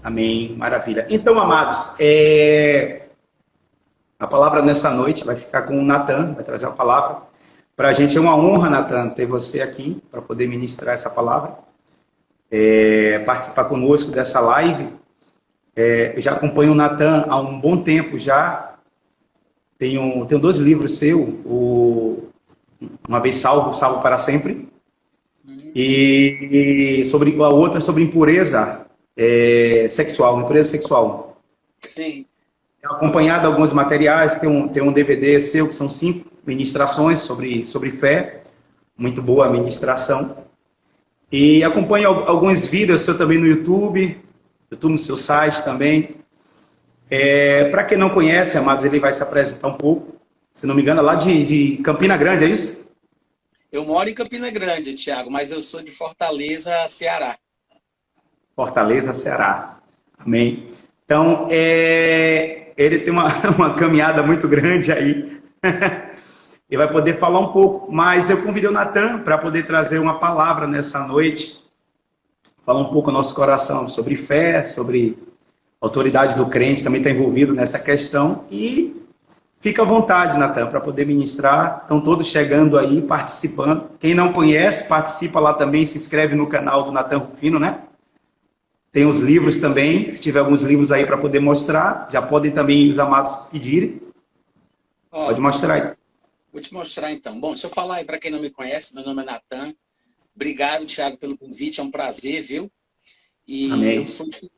Amém. Maravilha. Então, amados, a palavra nessa noite vai ficar com o Natan, vai trazer a palavra. Para a gente é uma honra, Natan, ter você aqui para poder ministrar essa palavra, participar conosco dessa live. Eu já acompanho o Natan há um bom tempo já. Tenho 2 livros seus, Uma Vez Salvo, Salvo para Sempre, e sobre a outra sobre impureza sexual, impureza sexual. Sim. Tenho acompanhado alguns materiais, tem um DVD seu que são 5 ministrações sobre fé, muito boa a ministração. E acompanho alguns vídeos seu também no YouTube no seu site também. Para quem não conhece, amados, ele vai se apresentar um pouco. Se não me engano, é lá de Campina Grande, é isso? Eu moro em Campina Grande, Tiago, mas eu sou de Fortaleza, Ceará. Fortaleza, Ceará. Amém. Então, ele tem uma caminhada muito grande aí. Ele vai poder falar um pouco, mas eu convidei o Natan para poder trazer uma palavra nessa noite, falar um pouco ao nosso coração sobre fé, sobre autoridade do crente, também está envolvido nessa questão. E fica à vontade, Natan, para poder ministrar. Estão todos chegando aí, participando. Quem não conhece, participa lá também, se inscreve no canal do Natan Rufino, né? Tem os livros também, se tiver alguns livros aí para poder mostrar, já podem também os amados pedirem. Pode mostrar aí. Vou te mostrar então. Bom, deixa eu falar aí para quem não me conhece, meu nome é Natan. Obrigado, Tiago, pelo convite, é um prazer, viu? E Amém.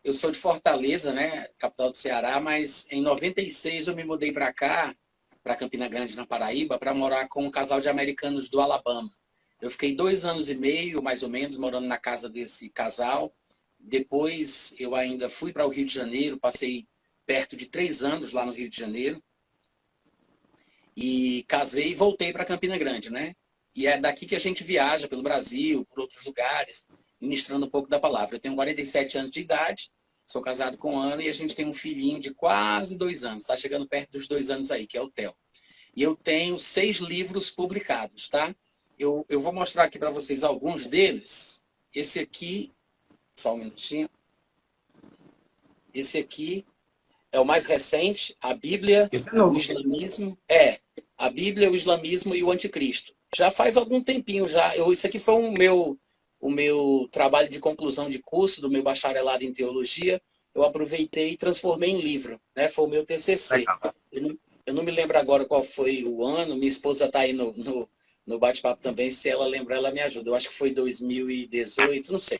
eu sou de Fortaleza, né, capital do Ceará, mas em 96 eu me mudei para cá, para Campina Grande, na Paraíba, para morar com um casal de americanos do Alabama. Eu fiquei 2 anos e meio, mais ou menos, morando na casa desse casal. Depois eu ainda fui para o Rio de Janeiro, passei perto de 3 anos lá no Rio de Janeiro. E casei e voltei para Campina Grande, né? E é daqui que a gente viaja pelo Brasil, por outros lugares, ministrando um pouco da palavra. Eu tenho 47 anos de idade, sou casado com Ana e a gente tem um filhinho de quase 2 anos. Está chegando perto dos 2 anos aí, que é o Theo. E eu tenho 6 livros publicados, tá? Eu vou mostrar aqui para vocês alguns deles. Esse aqui, só um minutinho. Esse aqui é o mais recente, a Bíblia, o Islamismo. A Bíblia, o Islamismo e o Anticristo. Já faz algum tempinho já. Isso aqui foi o meu trabalho de conclusão de curso do meu bacharelado em teologia. Eu aproveitei e transformei em livro, né? Foi o meu TCC. Eu não me lembro agora qual foi o ano. Minha esposa está aí no bate-papo também. Se ela lembrar, ela me ajuda. Eu acho que foi 2018, não sei.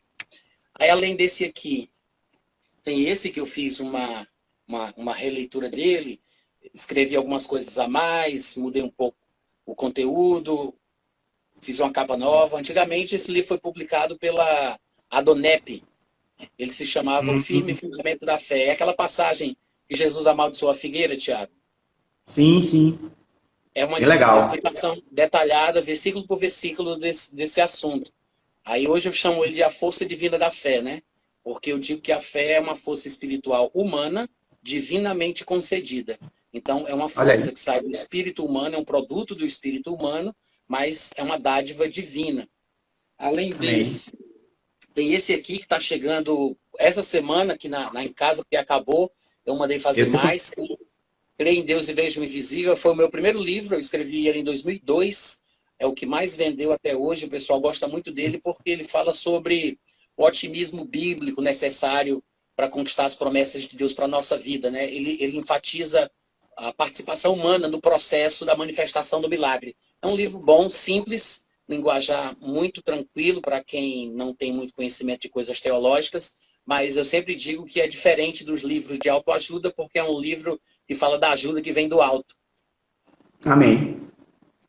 Aí, além desse aqui, tem esse que eu fiz uma releitura dele. Escrevi algumas coisas a mais, mudei um pouco o conteúdo, fiz uma capa nova. Antigamente esse livro foi publicado pela Adonep. Ele se chamava O Firme Fundamento da Fé. É aquela passagem que Jesus amaldiçoou a figueira, Tiago? Sim, sim. É uma legal. explicação detalhada, versículo por versículo desse assunto. Aí hoje eu chamo ele de a força divina da fé, né? Porque eu digo que a fé é uma força espiritual humana, divinamente concedida. Então, é uma força que sai do espírito humano, é um produto do espírito humano, mas é uma dádiva divina. Além desse, tem esse aqui que está chegando essa semana, aqui em casa, que acabou, eu mandei fazer mais. Creio em Deus e Vejo o Invisível. Foi o meu primeiro livro, eu escrevi ele em 2002. É o que mais vendeu até hoje, o pessoal gosta muito dele, porque ele fala sobre o otimismo bíblico necessário para conquistar as promessas de Deus para a nossa vida, né? Ele enfatiza a participação humana no processo da manifestação do milagre. É um livro bom, simples, linguajar muito tranquilo para quem não tem muito conhecimento de coisas teológicas, mas eu sempre digo que é diferente dos livros de autoajuda, porque é um livro que fala da ajuda que vem do alto. Amém.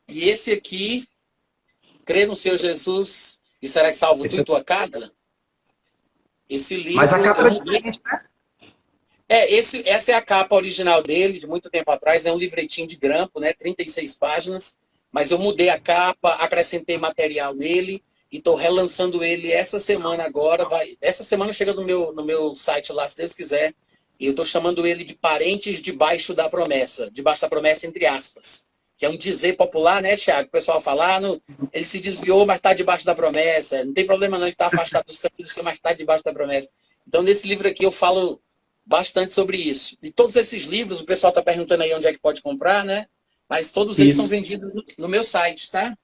E esse aqui, crê no Senhor Jesus e será que salvo tu e tua casa? Esse livro... Mas a capa é diferente, né? Essa é a capa original dele, de muito tempo atrás. É um livretinho de grampo, né? 36 páginas. Mas eu mudei a capa, acrescentei material nele e estou relançando ele essa semana agora. Essa semana chega no meu site lá, se Deus quiser. E eu estou chamando ele de Parentes Debaixo da Promessa. Debaixo da promessa, entre aspas. Que é um dizer popular, né, Tiago? O pessoal fala, ele se desviou, mas está debaixo da promessa. Não tem problema não, ele está afastado dos caminhos, mas está debaixo da promessa. Então, nesse livro aqui eu falo bastante sobre isso. E todos esses livros, o pessoal está perguntando aí onde é que pode comprar, né? Mas todos eles são Isso. vendidos no meu site, tá?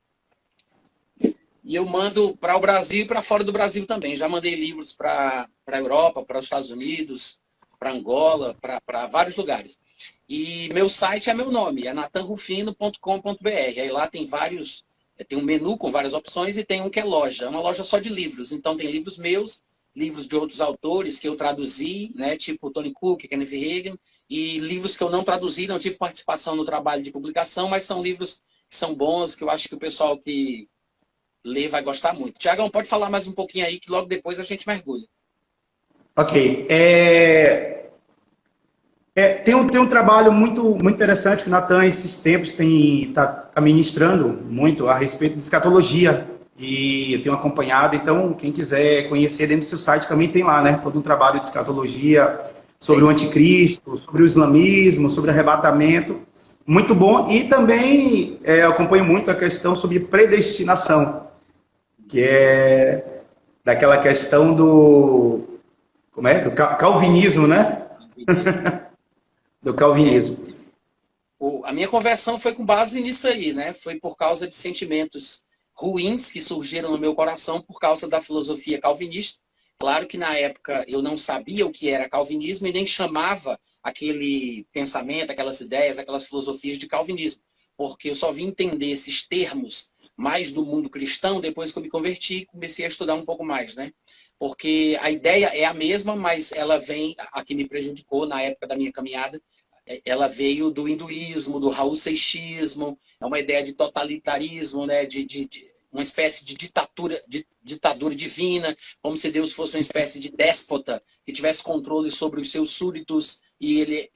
E eu mando para o Brasil e para fora do Brasil também. Já mandei livros para a Europa, para os Estados Unidos, para Angola, para vários lugares. E meu site é meu nome, é natanrufino.com.br. Aí lá tem vários, tem um menu com várias opções e tem um que é loja, uma loja só de livros. Então tem livros meus, livros de outros autores que eu traduzi, né, tipo Tony Cook, Kenneth Hagin, e livros que eu não traduzi, não tive participação no trabalho de publicação, mas são livros que são bons, que eu acho que o pessoal que lê vai gostar muito. Tiagão, pode falar mais um pouquinho aí, que logo depois a gente mergulha. Ok. Tem um trabalho muito interessante que o Natan, esses tempos, tá ministrando muito a respeito de escatologia. E eu tenho acompanhado. Então, quem quiser conhecer dentro do seu site também tem lá, né? Todo um trabalho de escatologia sobre o anticristo, sobre o islamismo, sobre arrebatamento. Muito bom. E também eu acompanho muito a questão sobre predestinação, que é daquela questão do... Como é? Do calvinismo, né? Do calvinismo. A minha conversão foi com base nisso aí, né? Foi por causa de sentimentos ruins que surgiram no meu coração por causa da filosofia calvinista. Claro que na época eu não sabia o que era calvinismo e nem chamava aquele pensamento, aquelas ideias, aquelas filosofias de calvinismo, porque eu só vim entender esses termos mais do mundo cristão depois que eu me converti e comecei a estudar um pouco mais, né? Porque a ideia é a mesma, mas ela vem, a que me prejudicou na época da minha caminhada, ela veio do hinduísmo, do Raul Seixismo, é uma ideia de totalitarismo, né? de uma espécie de ditadura divina, como se Deus fosse uma espécie de déspota que tivesse controle sobre os seus súditos e ele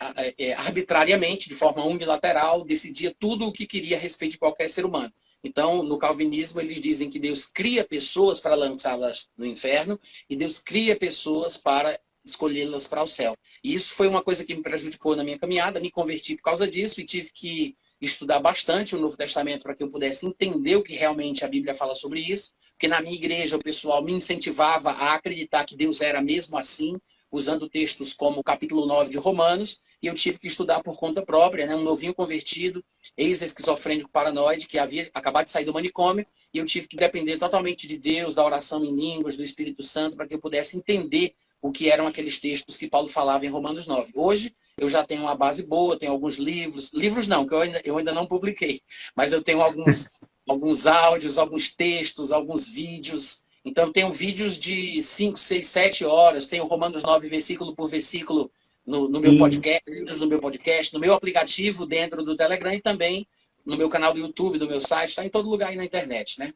arbitrariamente, de forma unilateral, decidia tudo o que queria a respeito de qualquer ser humano. Então, no calvinismo, eles dizem que Deus cria pessoas para lançá-las no inferno e Deus cria pessoas para escolhê-las para o céu. E isso foi uma coisa que me prejudicou na minha caminhada, me converti por causa disso e tive que estudar bastante o Novo Testamento para que eu pudesse entender o que realmente a Bíblia fala sobre isso, porque na minha igreja o pessoal me incentivava a acreditar que Deus era mesmo assim, usando textos como o capítulo 9 de Romanos, e eu tive que estudar por conta própria, né? Um novinho convertido, ex-esquizofrênico paranoide, que havia acabado de sair do manicômio, e eu tive que depender totalmente de Deus, da oração em línguas, do Espírito Santo, para que eu pudesse entender o que eram aqueles textos que Paulo falava em Romanos 9. Hoje, eu já tenho uma base boa, tenho alguns livros não, que eu ainda não publiquei, mas eu tenho alguns áudios, alguns textos, alguns vídeos. Então, eu tenho vídeos de 5, 6, 7 horas, tenho Romanos 9, versículo por versículo, no meu podcast, vídeos no meu podcast, no meu aplicativo dentro do Telegram e também no meu canal do YouTube, no meu site, está em todo lugar aí na internet, né?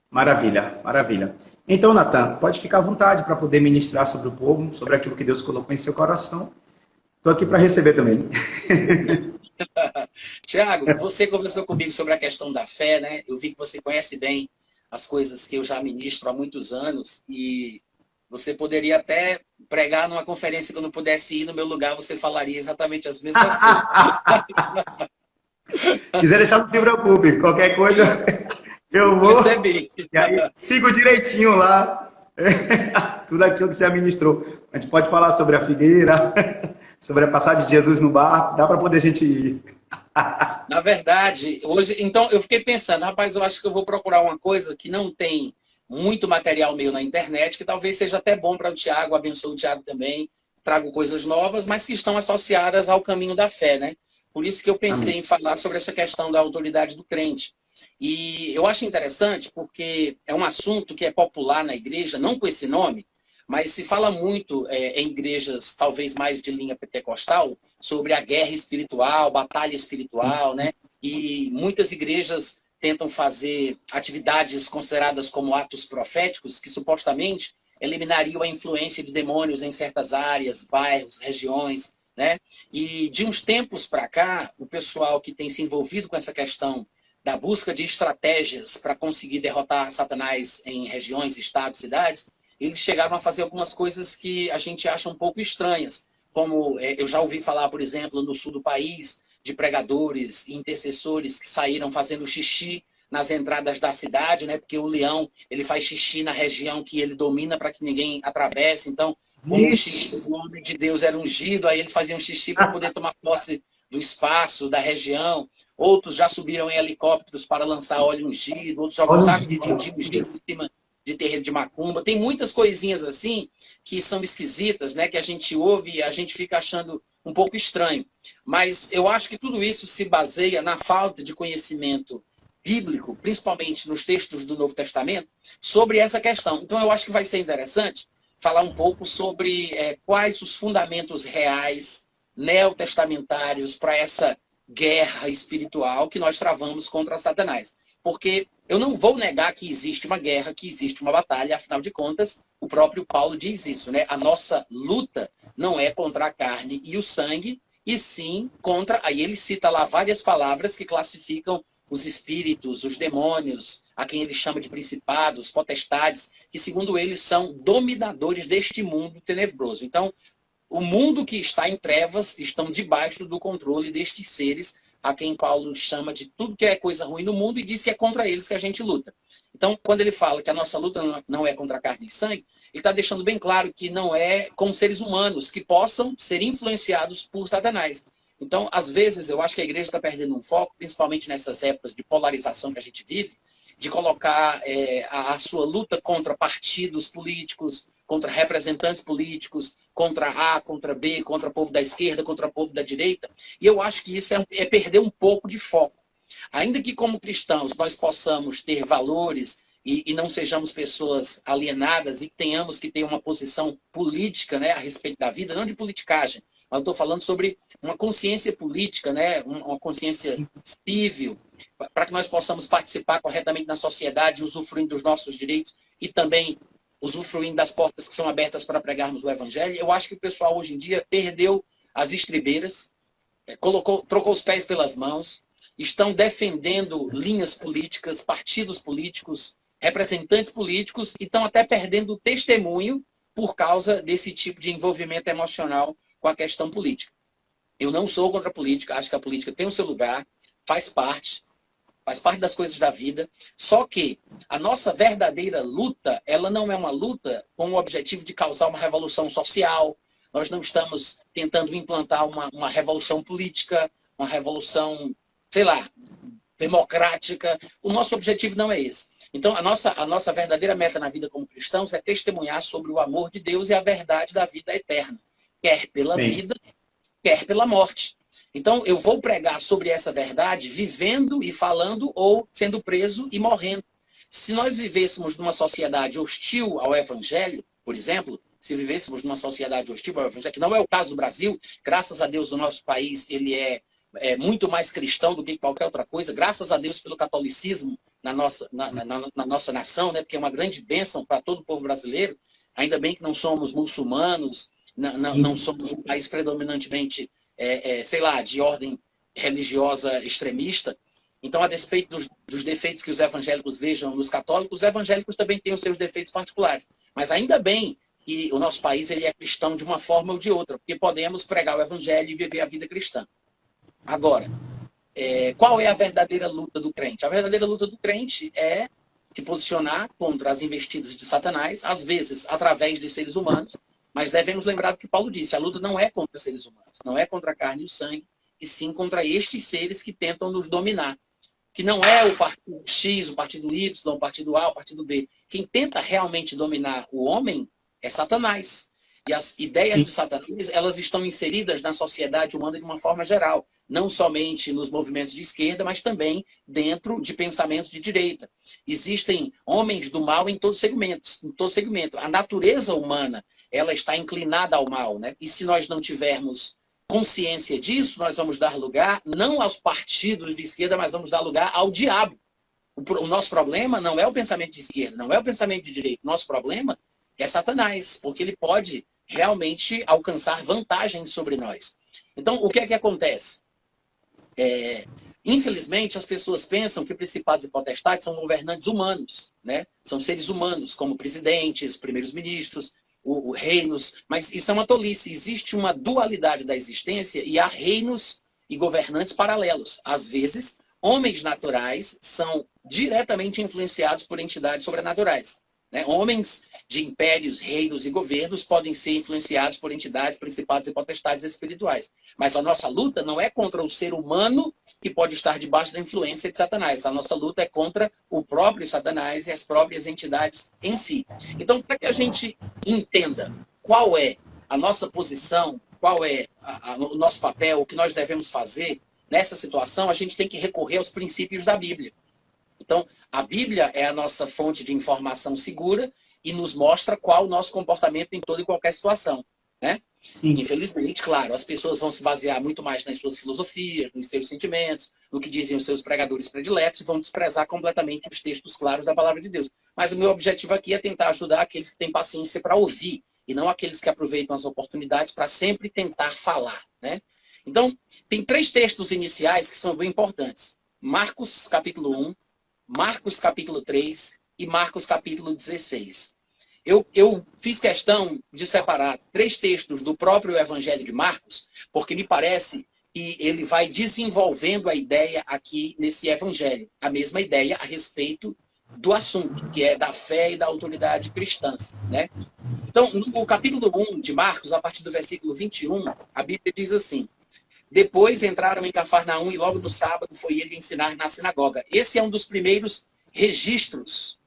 Maravilha, maravilha. Então, Natan, pode ficar à vontade para poder ministrar sobre o povo, sobre aquilo que Deus colocou em seu coração. Estou aqui para receber também. Tiago, você conversou comigo sobre a questão da fé, né? Eu vi que você conhece bem as coisas que eu já ministro há muitos anos e você poderia até pregar numa conferência que eu não pudesse ir no meu lugar, você falaria exatamente as mesmas coisas. Quiser deixar, não se preocupe. Qualquer coisa, eu vou. Percebi. E aí, sigo direitinho lá. Tudo aquilo que você administrou. A gente pode falar sobre a figueira, sobre a passagem de Jesus no barco. Dá para poder a gente ir. Na verdade, hoje... Então, eu fiquei pensando, rapaz, eu acho que eu vou procurar uma coisa que não tem muito material meu na internet, que talvez seja até bom para o Tiago, abençoe o Tiago também, trago coisas novas, mas que estão associadas ao caminho da fé, né? Por isso que eu pensei em falar sobre essa questão da autoridade do crente. E eu acho interessante porque é um assunto que é popular na igreja, não com esse nome, mas se fala muito em igrejas talvez mais de linha pentecostal sobre a guerra espiritual, batalha espiritual, né? E muitas igrejas tentam fazer atividades consideradas como atos proféticos que supostamente eliminariam a influência de demônios em certas áreas, bairros, regiões, né? E de uns tempos para cá, o pessoal que tem se envolvido com essa questão da busca de estratégias para conseguir derrotar Satanás em regiões, estados, cidades, eles chegaram a fazer algumas coisas que a gente acha um pouco estranhas, como eu já ouvi falar, por exemplo, no sul do país, de pregadores e intercessores que saíram fazendo xixi nas entradas da cidade, né? Porque o leão, ele faz xixi na região que ele domina para que ninguém atravesse. Então, como o xixi Ixi. do homem de Deus era ungido, aí eles faziam xixi para poder tomar posse do espaço, da região. Outros já subiram em helicópteros para lançar óleo ungido, outros jogam Olha saco os de ungido em cima de terreiro de macumba. Tem muitas coisinhas assim que são esquisitas, né? Que a gente ouve e a gente fica achando um pouco estranho. Mas eu acho que tudo isso se baseia na falta de conhecimento bíblico, principalmente nos textos do Novo Testamento, sobre essa questão. Então eu acho que vai ser interessante falar um pouco sobre quais os fundamentos reais neotestamentários para essa guerra espiritual que nós travamos contra Satanás. Porque eu não vou negar que existe uma guerra, que existe uma batalha, afinal de contas, o próprio Paulo diz isso, né? A nossa luta não é contra a carne e o sangue, e sim contra... Aí ele cita lá várias palavras que classificam os espíritos, os demônios, a quem ele chama de principados, potestades, que segundo ele são dominadores deste mundo tenebroso. Então, o mundo que está em trevas estão debaixo do controle destes seres, a quem Paulo chama de tudo que é coisa ruim no mundo e diz que é contra eles que a gente luta. Então, quando ele fala que a nossa luta não é contra carne e sangue, ele está deixando bem claro que não é com seres humanos que possam ser influenciados por Satanás. Então, às vezes, eu acho que a igreja está perdendo um foco, principalmente nessas épocas de polarização que a gente vive, de colocar a sua luta contra partidos políticos, contra representantes políticos, contra A, contra B, contra o povo da esquerda, contra o povo da direita. E eu acho que isso é perder um pouco de foco. Ainda que como cristãos nós possamos ter valores e não sejamos pessoas alienadas e tenhamos que ter uma posição política, né, a respeito da vida, não de politicagem, mas eu estou falando sobre uma consciência política, né, uma consciência civil, para que nós possamos participar corretamente na sociedade, usufruindo dos nossos direitos e também usufruindo das portas que são abertas para pregarmos o evangelho. Eu acho que o pessoal hoje em dia perdeu as estribeiras, trocou os pés pelas mãos, estão defendendo linhas políticas, partidos políticos, representantes políticos e estão até perdendo o testemunho por causa desse tipo de envolvimento emocional com a questão política. Eu não sou contra a política, acho que a política tem o seu lugar, faz parte das coisas da vida, só que a nossa verdadeira luta, ela não é uma luta com o objetivo de causar uma revolução social, nós não estamos tentando implantar uma revolução política, uma revolução, sei lá, democrática, o nosso objetivo não é esse. Então, a nossa verdadeira meta na vida como cristãos é testemunhar sobre o amor de Deus e a verdade da vida eterna, quer pela vida, quer pela morte. Então, eu vou pregar sobre essa verdade vivendo e falando ou sendo preso e morrendo. Se nós vivêssemos numa sociedade hostil ao evangelho, por exemplo, se vivêssemos numa sociedade hostil ao evangelho, que não é o caso do Brasil, graças a Deus o nosso país ele é muito mais cristão do que qualquer outra coisa, graças a Deus pelo catolicismo na nossa nação, né, porque é uma grande bênção para todo o povo brasileiro, ainda bem que não somos muçulmanos, não somos um país predominantemente sei lá, de ordem religiosa extremista. Então, a despeito dos defeitos que os evangélicos vejam nos católicos, os evangélicos também têm os seus defeitos particulares. Mas ainda bem que o nosso país ele é cristão de uma forma ou de outra, porque podemos pregar o evangelho e viver a vida cristã. Agora, qual é a verdadeira luta do crente? A verdadeira luta do crente é se posicionar contra as investidas de Satanás, às vezes através de seres humanos, mas devemos lembrar do que Paulo disse, a luta não é contra seres humanos, não é contra a carne e o sangue, e sim contra estes seres que tentam nos dominar. Que não é o partido X, o partido Y, o partido A, o partido B. Quem tenta realmente dominar o homem é Satanás. E as ideias de Satanás, elas estão inseridas na sociedade humana de uma forma geral. Não somente nos movimentos de esquerda, mas também dentro de pensamentos de direita. Existem homens do mal em todos os segmentos. Em todo segmento. A natureza humana, ela está inclinada ao mal, né? E se nós não tivermos consciência disso, nós vamos dar lugar não aos partidos de esquerda, mas vamos dar lugar ao diabo. O nosso problema não é o pensamento de esquerda, não é o pensamento de direita. O nosso problema é Satanás, porque ele pode realmente alcançar vantagens sobre nós. Então, o que é que acontece? Infelizmente, as pessoas pensam que principados e potestades são governantes humanos, né? São seres humanos, como presidentes, primeiros ministros, reinos, mas isso é uma tolice. Existe uma dualidade da existência e há reinos e governantes paralelos. Às vezes, homens naturais são diretamente influenciados por entidades sobrenaturais. Né? Homens de impérios, reinos e governos podem ser influenciados por entidades, principados e potestades espirituais. Mas a nossa luta não é contra o ser humano que pode estar debaixo da influência de Satanás. A nossa luta é contra o próprio Satanás e as próprias entidades em si. Então, para que a gente entenda qual é a nossa posição, qual é o nosso papel, o que nós devemos fazer nessa situação, a gente tem que recorrer aos princípios da Bíblia. Então, a Bíblia é a nossa fonte de informação segura e nos mostra qual o nosso comportamento em toda e qualquer situação, né? Sim. Infelizmente, claro, as pessoas vão se basear muito mais nas suas filosofias, nos seus sentimentos, no que dizem os seus pregadores prediletos e vão desprezar completamente os textos claros da palavra de Deus. Mas o meu objetivo aqui é tentar ajudar aqueles que têm paciência para ouvir e não aqueles que aproveitam as oportunidades para sempre tentar falar, né? Então, tem 3 textos iniciais que são bem importantes. Marcos, capítulo 1, Marcos capítulo 3 e Marcos capítulo 16. Eu fiz questão de separar 3 textos do próprio Evangelho de Marcos, porque me parece que ele vai desenvolvendo a ideia aqui nesse Evangelho. A mesma ideia a respeito do assunto, que é da fé e da autoridade cristãs, né? Então, no capítulo 1 de Marcos, a partir do versículo 21, a Bíblia diz assim: depois entraram em Cafarnaum e logo no sábado foi ele ensinar na sinagoga. Esse é um dos primeiros registros.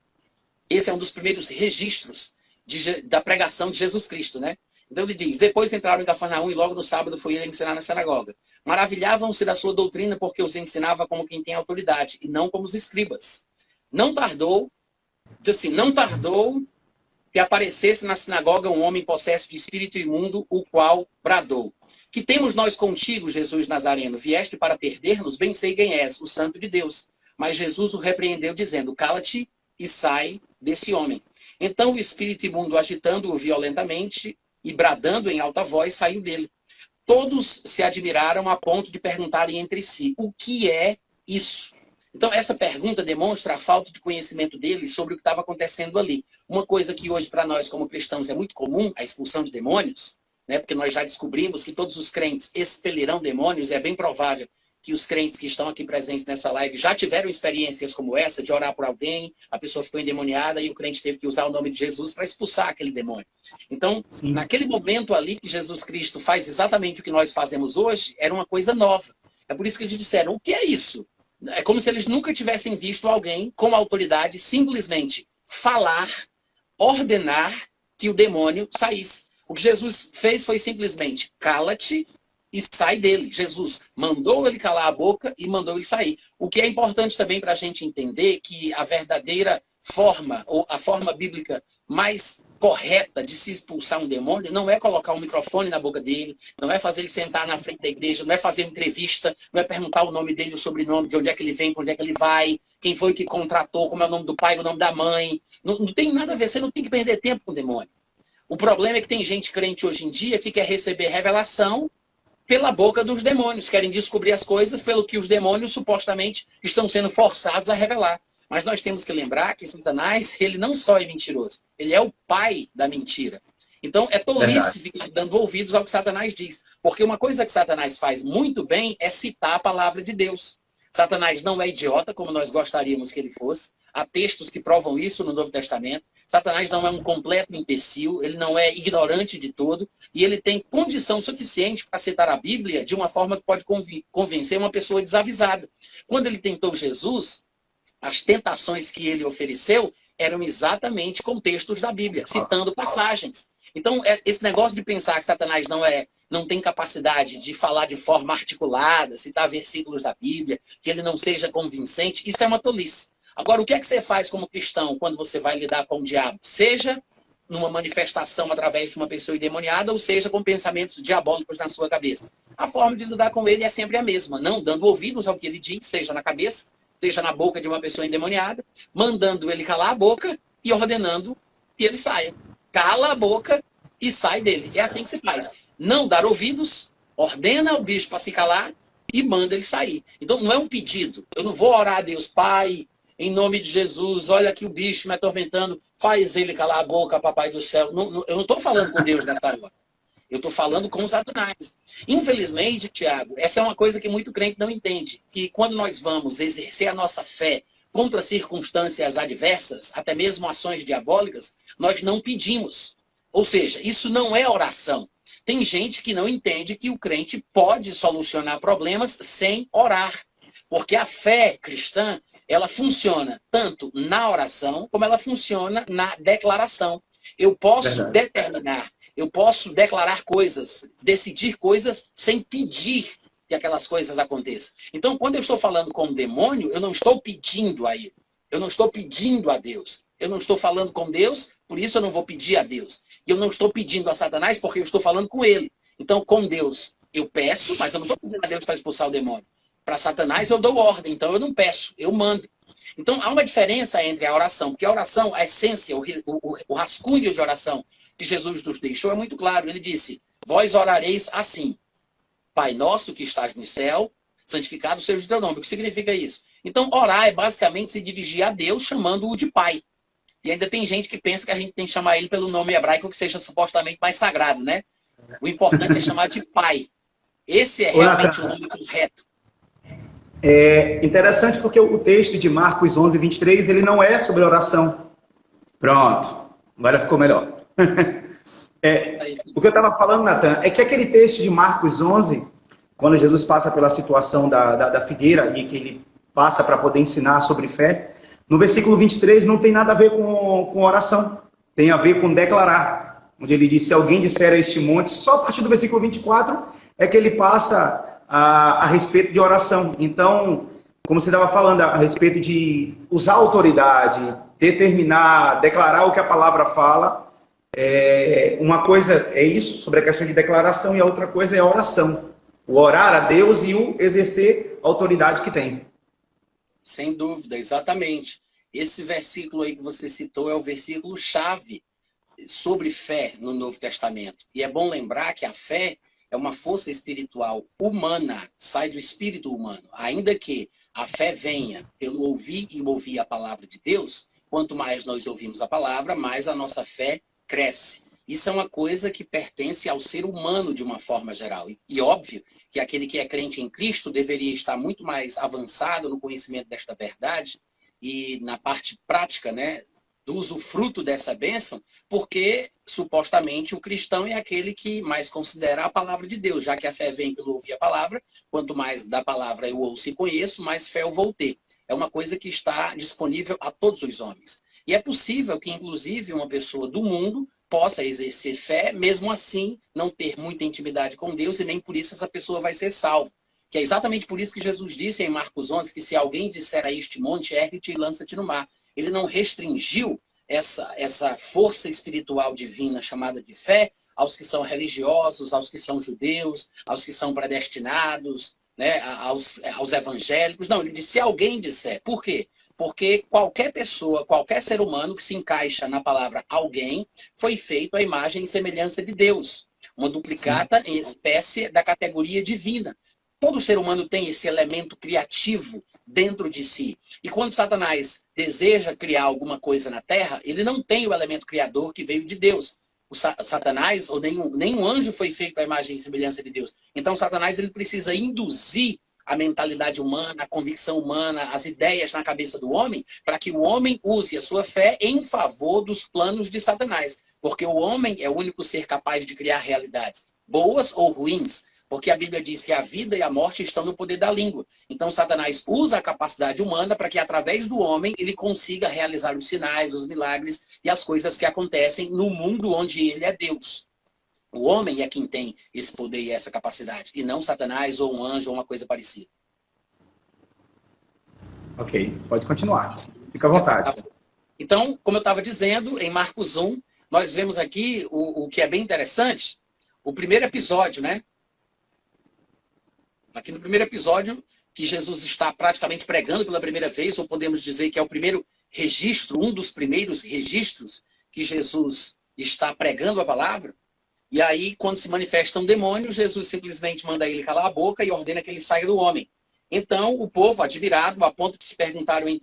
Da pregação de Jesus Cristo, né? Então ele diz: depois entraram em Cafarnaum e logo no sábado foi ele ensinar na sinagoga. Maravilhavam-se da sua doutrina porque os ensinava como quem tem autoridade e não como os escribas. Não tardou que aparecesse na sinagoga um homem possesso de espírito imundo, o qual bradou: que temos nós contigo, Jesus Nazareno? Vieste para perder-nos? Bem sei quem és, o Santo de Deus. Mas Jesus o repreendeu, dizendo: cala-te e sai desse homem. Então o espírito imundo, agitando-o violentamente e bradando em alta voz, saiu dele. Todos se admiraram a ponto de perguntarem entre si: o que é isso? Então essa pergunta demonstra a falta de conhecimento deles sobre o que estava acontecendo ali. Uma coisa que hoje para nós como cristãos é muito comum, a expulsão de demônios, né? Porque nós já descobrimos que todos os crentes expelirão demônios, e é bem provável que os crentes que estão aqui presentes nessa live já tiveram experiências como essa, de orar por alguém, a pessoa ficou endemoniada e o crente teve que usar o nome de Jesus para expulsar aquele demônio. Então, sim, naquele momento ali que Jesus Cristo faz exatamente o que nós fazemos hoje, era uma coisa nova. É por isso que eles disseram: o que é isso? É como se eles nunca tivessem visto alguém com autoridade simplesmente falar, ordenar que o demônio saísse. O que Jesus fez foi simplesmente: cala-te e sai dele. Jesus mandou ele calar a boca e mandou ele sair. O que é importante também para a gente entender que a verdadeira forma, ou a forma bíblica mais correta de se expulsar um demônio, não é colocar um microfone na boca dele, não é fazer ele sentar na frente da igreja, não é fazer entrevista, não é perguntar o nome dele, o sobrenome, de onde é que ele vem, para onde é que ele vai, quem foi que contratou, como é o nome do pai, o nome da mãe. Não tem nada a ver, você não tem que perder tempo com o demônio. O problema é que tem gente crente hoje em dia que quer receber revelação pela boca dos demônios, querem descobrir as coisas pelo que os demônios supostamente estão sendo forçados a revelar. Mas nós temos que lembrar que Satanás, ele não só é mentiroso, ele é o pai da mentira. Então é tolice ficar dando ouvidos ao que Satanás diz, porque uma coisa que Satanás faz muito bem é citar a palavra de Deus. Satanás não é idiota, como nós gostaríamos que ele fosse. Há textos que provam isso no Novo Testamento. Satanás não é um completo imbecil, ele não é ignorante de todo, e ele tem condição suficiente para citar a Bíblia de uma forma que pode convencer uma pessoa desavisada. Quando ele tentou Jesus, as tentações que ele ofereceu eram exatamente com textos da Bíblia, citando passagens. Então, esse negócio de pensar que Satanás não tem capacidade de falar de forma articulada, citar versículos da Bíblia, que ele não seja convincente, isso é uma tolice. Agora, o que é que você faz como cristão quando você vai lidar com o diabo? Seja numa manifestação através de uma pessoa endemoniada, ou seja com pensamentos diabólicos na sua cabeça. A forma de lidar com ele é sempre a mesma, não dando ouvidos ao que ele diz, seja na cabeça, seja na boca de uma pessoa endemoniada, mandando ele calar a boca e ordenando que ele saia. Cala a boca e sai dele. É assim que se faz. Não dar ouvidos, ordena ao bicho para se calar e manda ele sair. Então não é um pedido. Eu não vou orar a Deus: Pai, em nome de Jesus, olha aqui o bicho me atormentando, faz ele calar a boca, papai do céu. Eu não estou falando com Deus nessa hora. Eu estou falando com Satanás. Infelizmente, Tiago, essa é uma coisa que muito crente não entende. Que quando nós vamos exercer a nossa fé contra circunstâncias adversas, até mesmo ações diabólicas, nós não pedimos. Ou seja, isso não é oração. Tem gente que não entende que o crente pode solucionar problemas sem orar. Porque a fé cristã, ela funciona tanto na oração, como ela funciona na declaração. Eu posso determinar, eu posso declarar coisas, decidir coisas sem pedir que aquelas coisas aconteçam. Então, quando eu estou falando com o demônio, eu não estou pedindo a ele. Eu não estou pedindo a Deus. Eu não estou falando com Deus, por isso eu não vou pedir a Deus. E eu não estou pedindo a Satanás porque eu estou falando com ele. Então, com Deus, eu peço, mas eu não estou pedindo a Deus para expulsar o demônio. Para Satanás, eu dou ordem. Então, eu não peço, eu mando. Então, há uma diferença entre a oração, porque a oração, a essência, o rascunho de oração que Jesus nos deixou é muito claro. Ele disse, vós orareis assim, Pai nosso que estás no céu, santificado seja o teu nome. O que significa isso? Então, orar é basicamente se dirigir a Deus chamando-o de Pai. E ainda tem gente que pensa que a gente tem que chamar ele pelo nome hebraico que seja supostamente mais sagrado, né? O importante é chamar de Pai. Esse é realmente o nome correto. É interessante porque o texto de Marcos 11, 23, ele não é sobre oração. Pronto, agora ficou melhor. O que eu estava falando, Natan, é que aquele texto de Marcos 11, quando Jesus passa pela situação da figueira e que ele passa para poder ensinar sobre fé, no versículo 23 não tem nada a ver com oração, tem a ver com declarar, onde ele diz, se alguém disser a este monte, só a partir do versículo 24 é que ele passa a respeito de oração. Então, como você estava falando, a respeito de usar autoridade, determinar, declarar o que a palavra fala, uma coisa é isso, sobre a questão de declaração, e a outra coisa é a oração. O orar a Deus e o exercer a autoridade que tem. Sem dúvida, exatamente. Esse versículo aí que você citou é o versículo-chave sobre fé no Novo Testamento. E é bom lembrar que a fé é uma força espiritual humana, sai do espírito humano. Ainda que a fé venha pelo ouvir e ouvir a palavra de Deus, quanto mais nós ouvimos a palavra, mais a nossa fé cresce. Isso é uma coisa que pertence ao ser humano de uma forma geral. E óbvio que aquele que é crente em Cristo deveria estar muito mais avançado no conhecimento desta verdade e na parte prática, né, do usufruto dessa bênção, porque supostamente o cristão é aquele que mais considera a palavra de Deus, já que a fé vem pelo ouvir a palavra, quanto mais da palavra eu ouço e conheço, mais fé eu vou ter. É uma coisa que está disponível a todos os homens. E é possível que, inclusive, uma pessoa do mundo possa exercer fé, mesmo assim não ter muita intimidade com Deus, e nem por isso essa pessoa vai ser salva. Que é exatamente por isso que Jesus disse em Marcos 11, que se alguém disser a este monte, ergue-te e lança-te no mar. Ele não restringiu essa força espiritual divina chamada de fé aos que são religiosos, aos que são judeus, aos que são predestinados, né, aos evangélicos. Não, ele disse, se alguém disser. Por quê? Porque qualquer pessoa, qualquer ser humano que se encaixa na palavra alguém, foi feito à imagem e semelhança de Deus. Uma duplicata em espécie da categoria divina. Todo ser humano tem esse elemento criativo dentro de si. E quando Satanás deseja criar alguma coisa na Terra, ele não tem o elemento criador que veio de Deus. O Satanás, ou nenhum anjo foi feito à imagem e semelhança de Deus. Então Satanás ele precisa induzir a mentalidade humana, a convicção humana, as ideias na cabeça do homem, para que o homem use a sua fé em favor dos planos de Satanás. Porque o homem é o único ser capaz de criar realidades, boas ou ruins. Porque a Bíblia diz que a vida e a morte estão no poder da língua. Então Satanás usa a capacidade humana para que através do homem ele consiga realizar os sinais, os milagres e as coisas que acontecem no mundo onde ele é Deus. O homem é quem tem esse poder e essa capacidade, e não Satanás ou um anjo ou uma coisa parecida. Ok, pode continuar. Fica à vontade. Então, como eu estava dizendo, em Marcos 1, nós vemos aqui o que é bem interessante, o primeiro episódio, né? Aqui no primeiro episódio, que Jesus está praticamente pregando pela primeira vez, ou podemos dizer que é o primeiro registro, um dos primeiros registros que Jesus está pregando a palavra. E aí, quando se manifesta um demônio, Jesus simplesmente manda ele calar a boca e ordena que ele saia do homem. Então, o povo, admirado, a ponto de se perguntarem,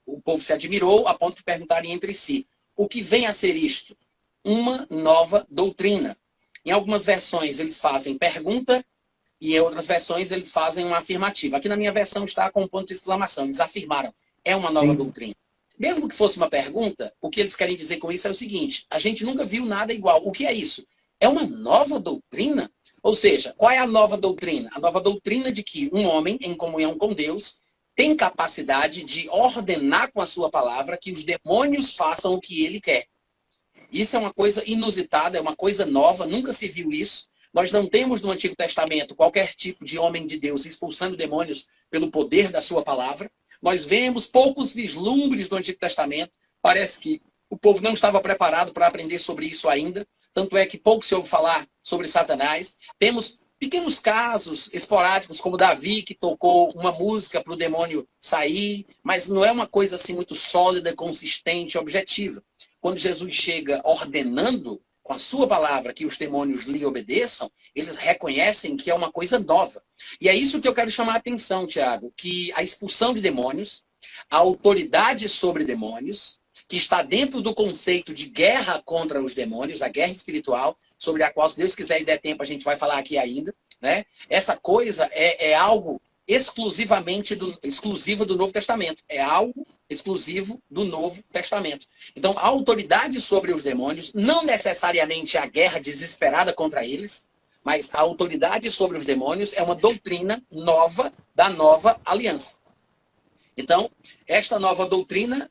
o povo se admirou, a ponto de perguntarem entre si, o que vem a ser isto? Uma nova doutrina. Em algumas versões, eles fazem pergunta, e em outras versões, eles fazem uma afirmativa. Aqui na minha versão está com um ponto de exclamação. Eles afirmaram, é uma nova Sim. doutrina? Mesmo que fosse uma pergunta, o que eles querem dizer com isso é o seguinte: a gente nunca viu nada igual. O que é isso? É uma nova doutrina? Ou seja, qual é a nova doutrina? A nova doutrina de que um homem em comunhão com Deus tem capacidade de ordenar com a sua palavra que os demônios façam o que ele quer. Isso é uma coisa inusitada, é uma coisa nova, nunca se viu isso. Nós não temos no Antigo Testamento qualquer tipo de homem de Deus expulsando demônios pelo poder da sua palavra. Nós vemos poucos vislumbres do Antigo Testamento. Parece que o povo não estava preparado para aprender sobre isso ainda. Tanto é que pouco se ouve falar sobre Satanás. Temos pequenos casos esporádicos, como Davi, que tocou uma música para o demônio sair, mas não é uma coisa assim muito sólida, consistente, objetiva. Quando Jesus chega ordenando com a sua palavra que os demônios lhe obedeçam, eles reconhecem que é uma coisa nova. E é isso que eu quero chamar a atenção, Tiago, que a expulsão de demônios, a autoridade sobre demônios, que está dentro do conceito de guerra contra os demônios, a guerra espiritual, sobre a qual, se Deus quiser e der tempo, a gente vai falar aqui ainda, né? Essa coisa é algo exclusivo do Novo Testamento. É algo exclusivo do Novo Testamento. Então, a autoridade sobre os demônios, não necessariamente a guerra desesperada contra eles, mas a autoridade sobre os demônios é uma doutrina nova da nova aliança. Então, esta nova doutrina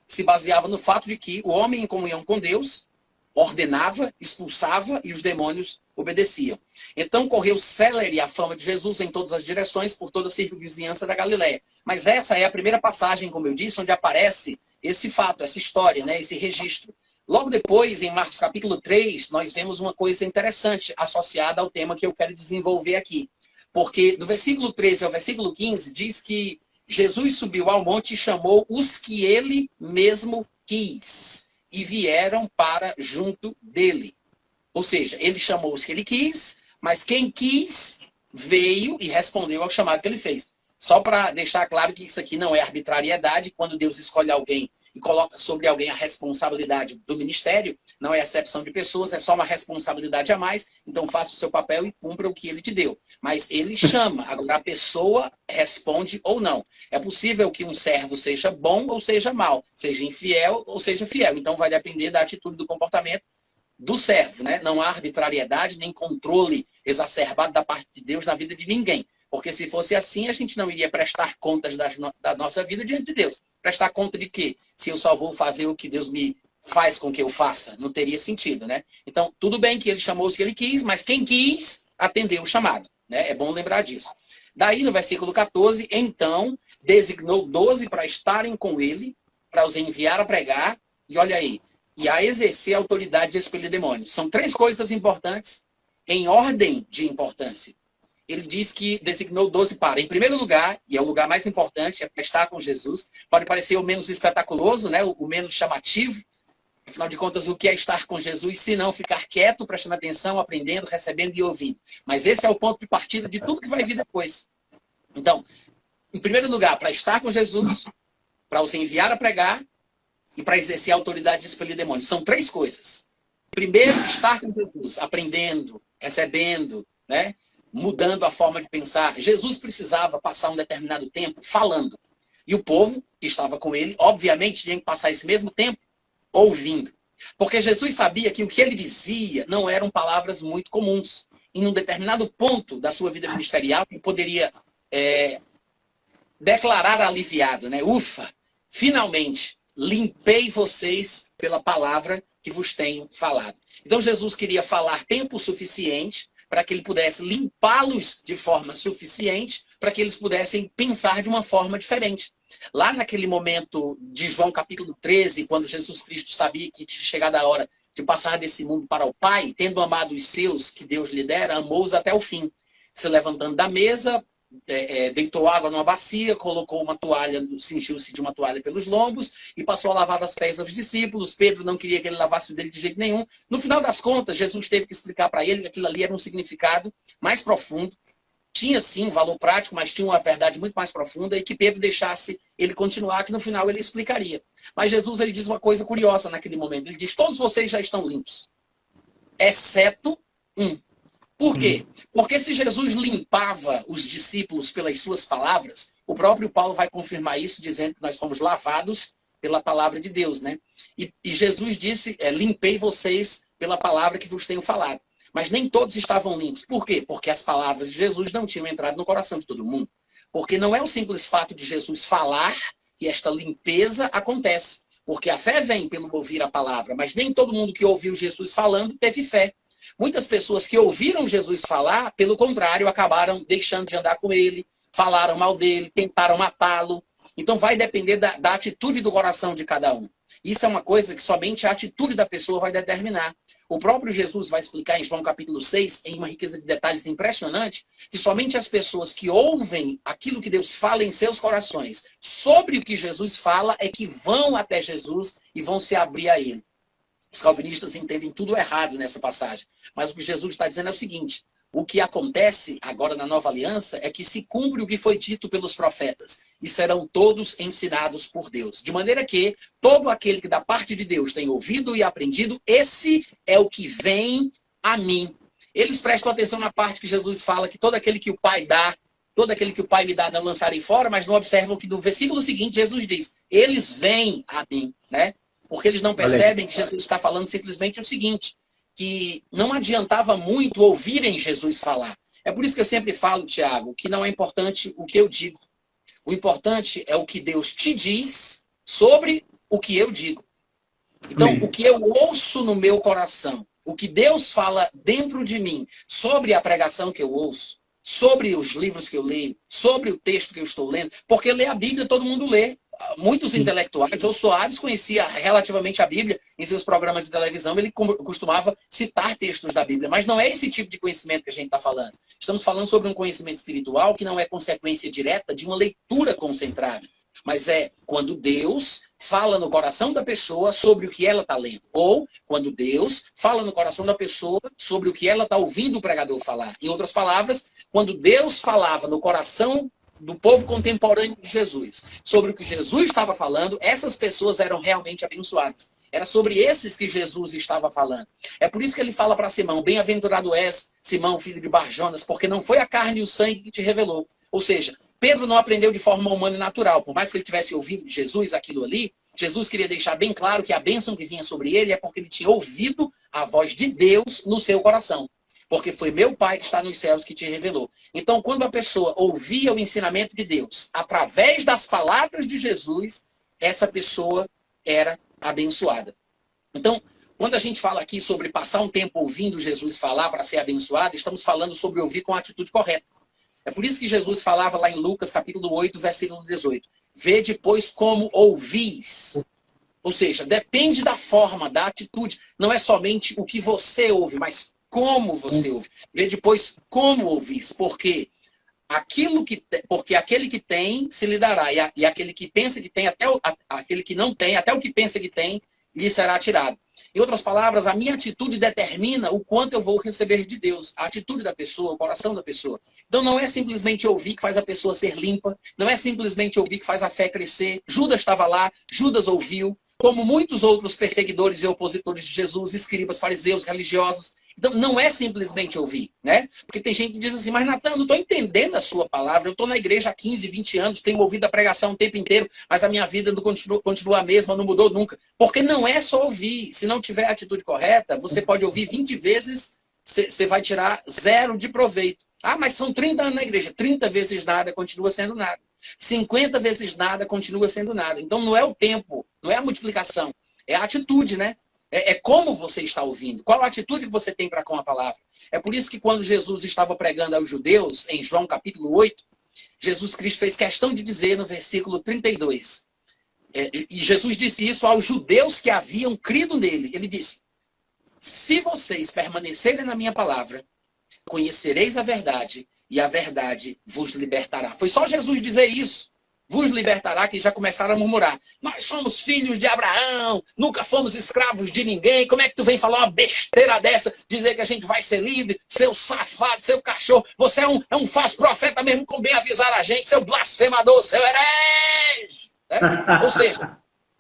se baseava no fato de que o homem em comunhão com Deus ordenava, expulsava e os demônios obedeciam. Então correu célere a fama de Jesus em todas as direções, por toda a circunvizinhança da Galileia. Mas essa é a primeira passagem, como eu disse, onde aparece esse fato, essa história, né, esse registro. Logo depois, em Marcos capítulo 3, nós vemos uma coisa interessante associada ao tema que eu quero desenvolver aqui. Porque do versículo 13 ao versículo 15 diz que Jesus subiu ao monte e chamou os que ele mesmo quis, e vieram para junto dele. Ou seja, ele chamou os que ele quis, mas quem quis veio e respondeu ao chamado que ele fez. Só para deixar claro que isso aqui não é arbitrariedade, quando Deus escolhe alguém e coloca sobre alguém a responsabilidade do ministério, não é acepção de pessoas, é só uma responsabilidade a mais, então faça o seu papel e cumpra o que ele te deu. Mas ele chama, agora a pessoa responde ou não. É possível que um servo seja bom ou seja mau, seja infiel ou seja fiel, então vai depender da atitude, do comportamento do servo, né? Não há arbitrariedade nem controle exacerbado da parte de Deus na vida de ninguém. Porque se fosse assim, a gente não iria prestar contas da nossa vida diante de Deus. Prestar conta de quê? Se eu só vou fazer o que Deus me faz com que eu faça, não teria sentido, né? Então, tudo bem que ele chamou os que ele quis, mas quem quis atendeu o chamado, né? É bom lembrar disso. Daí, no versículo 14, então, designou 12 para estarem com ele, para os enviar a pregar, e olha aí, e a exercer a autoridade de expelir demônios. São 3 coisas importantes, em ordem de importância. Ele diz que designou 12 para, em primeiro lugar, e é o lugar mais importante, é para estar com Jesus. Pode parecer o menos espetaculoso, né? O menos chamativo. Afinal de contas, o que é estar com Jesus, se não ficar quieto, prestando atenção, aprendendo, recebendo e ouvindo. Mas esse é o ponto de partida de tudo que vai vir depois. Então, em primeiro lugar, para estar com Jesus, para os enviar a pregar e para exercer a autoridade de expelir demônios. São 3 coisas. Primeiro, estar com Jesus, aprendendo, recebendo, né? Mudando a forma de pensar. Jesus precisava passar um determinado tempo falando. E o povo que estava com ele, obviamente, tinha que passar esse mesmo tempo ouvindo. Porque Jesus sabia que o que ele dizia não eram palavras muito comuns. Em um determinado ponto da sua vida ministerial, ele poderia declarar aliviado, né? Ufa, finalmente, limpei vocês pela palavra que vos tenho falado. Então Jesus queria falar tempo suficiente para que ele pudesse limpá-los de forma suficiente para que eles pudessem pensar de uma forma diferente. Lá naquele momento de João capítulo 13, quando Jesus Cristo sabia que tinha chegado a hora de passar desse mundo para o Pai, tendo amado os seus que Deus lhe dera, amou-os até o fim. Se levantando da mesa, deitou água numa bacia, colocou uma toalha, cingiu-se de uma toalha pelos lombos e passou a lavar os pés aos discípulos. Pedro não queria que ele lavasse o dele de jeito nenhum. No final das contas, Jesus teve que explicar para ele que aquilo ali era um significado mais profundo. Tinha sim um valor prático, mas tinha uma verdade muito mais profunda, e que Pedro deixasse ele continuar, que no final ele explicaria. Mas Jesus, ele diz uma coisa curiosa naquele momento. Ele diz: todos vocês já estão limpos, exceto um. Por quê? Porque se Jesus limpava os discípulos pelas suas palavras, o próprio Paulo vai confirmar isso, dizendo que nós fomos lavados pela palavra de Deus, né? E Jesus disse, limpei vocês pela palavra que vos tenho falado. Mas nem todos estavam limpos. Por quê? Porque as palavras de Jesus não tinham entrado no coração de todo mundo. Porque não é o simples fato de Jesus falar que esta limpeza acontece. Porque a fé vem pelo ouvir a palavra, mas nem todo mundo que ouviu Jesus falando teve fé. Muitas pessoas que ouviram Jesus falar, pelo contrário, acabaram deixando de andar com ele, falaram mal dele, tentaram matá-lo. Então vai depender da atitude do coração de cada um. Isso é uma coisa que somente a atitude da pessoa vai determinar. O próprio Jesus vai explicar em João capítulo 6, em uma riqueza de detalhes impressionante, que somente as pessoas que ouvem aquilo que Deus fala em seus corações sobre o que Jesus fala é que vão até Jesus e vão se abrir a ele. Os calvinistas entendem tudo errado nessa passagem. Mas o que Jesus está dizendo é o seguinte: o que acontece agora na nova aliança é que se cumpre o que foi dito pelos profetas e serão todos ensinados por Deus. De maneira que todo aquele que da parte de Deus tem ouvido e aprendido, esse é o que vem a mim. Eles prestam atenção na parte que Jesus fala que todo aquele que o Pai dá, todo aquele que o Pai me dá não lançarei fora, mas não observam que no versículo seguinte Jesus diz, eles vêm a mim, né? Porque eles não percebem que Jesus está falando simplesmente o seguinte, que não adiantava muito ouvirem Jesus falar. É por isso que eu sempre falo, Tiago, que não é importante o que eu digo. O importante é o que Deus te diz sobre o que eu digo. Então, o que eu ouço no meu coração, o que Deus fala dentro de mim sobre a pregação que eu ouço, sobre os livros que eu leio, sobre o texto que eu estou lendo, porque ler a Bíblia todo mundo lê. Muitos intelectuais, Jô Soares conhecia relativamente a Bíblia em seus programas de televisão, ele costumava citar textos da Bíblia, mas não é esse tipo de conhecimento que a gente está falando. Estamos falando sobre um conhecimento espiritual que não é consequência direta de uma leitura concentrada, mas é quando Deus fala no coração da pessoa sobre o que ela está lendo, ou quando Deus fala no coração da pessoa sobre o que ela está ouvindo o pregador falar. Em outras palavras, quando Deus falava no coração do povo contemporâneo de Jesus, sobre o que Jesus estava falando, essas pessoas eram realmente abençoadas. Era sobre esses que Jesus estava falando. É por isso que ele fala para Simão, bem-aventurado és, Simão, filho de Barjonas, porque não foi a carne e o sangue que te revelou. Ou seja, Pedro não aprendeu de forma humana e natural. Por mais que ele tivesse ouvido de Jesus aquilo ali, Jesus queria deixar bem claro que a bênção que vinha sobre ele é porque ele tinha ouvido a voz de Deus no seu coração. Porque foi meu Pai que está nos céus que te revelou. Então, quando a pessoa ouvia o ensinamento de Deus através das palavras de Jesus, essa pessoa era abençoada. Então, quando a gente fala aqui sobre passar um tempo ouvindo Jesus falar para ser abençoado, estamos falando sobre ouvir com a atitude correta. É por isso que Jesus falava lá em Lucas, capítulo 8, versículo 18. Vede, pois, como ouvis. Ou seja, depende da forma, da atitude. Não é somente o que você ouve, mas como você ouve. Vê depois como ouvis, porque aquele que tem se lhe dará, e aquele que pensa que tem, aquele que não tem, até o que pensa que tem, lhe será tirado. Em outras palavras, a minha atitude determina o quanto eu vou receber de Deus. A atitude da pessoa, o coração da pessoa. Então não é simplesmente ouvir que faz a pessoa ser limpa, não é simplesmente ouvir que faz a fé crescer. Judas estava lá, Judas ouviu, como muitos outros perseguidores e opositores de Jesus, escribas, fariseus, religiosos. Então, não é simplesmente ouvir, né? Porque tem gente que diz assim, mas Natan, eu não estou entendendo a sua palavra, eu estou na igreja há 15, 20 anos, tenho ouvido a pregação o tempo inteiro, mas a minha vida não continua a mesma, não mudou nunca. Porque não é só ouvir. Se não tiver a atitude correta, você pode ouvir 20 vezes, você vai tirar 0 de proveito. Ah, mas são 30 anos na igreja. 30 vezes nada continua sendo nada. 50 vezes nada continua sendo nada. Então, não é o tempo, não é a multiplicação, é a atitude, né? É como você está ouvindo. Qual a atitude que você tem para com a palavra. É por isso que quando Jesus estava pregando aos judeus, em João capítulo 8, Jesus Cristo fez questão de dizer no versículo 32. E Jesus disse isso aos judeus que haviam crido nele. Ele disse, se vocês permanecerem na minha palavra, conhecereis a verdade e a verdade vos libertará. Foi só Jesus dizer isso. Vos libertará, que já começaram a murmurar. Nós somos filhos de Abraão, nunca fomos escravos de ninguém. Como é que tu vem falar uma besteira dessa, dizer que a gente vai ser livre, seu safado, seu cachorro. Você é um falso profeta mesmo, com bem avisar a gente, seu blasfemador, seu herege. Ou seja,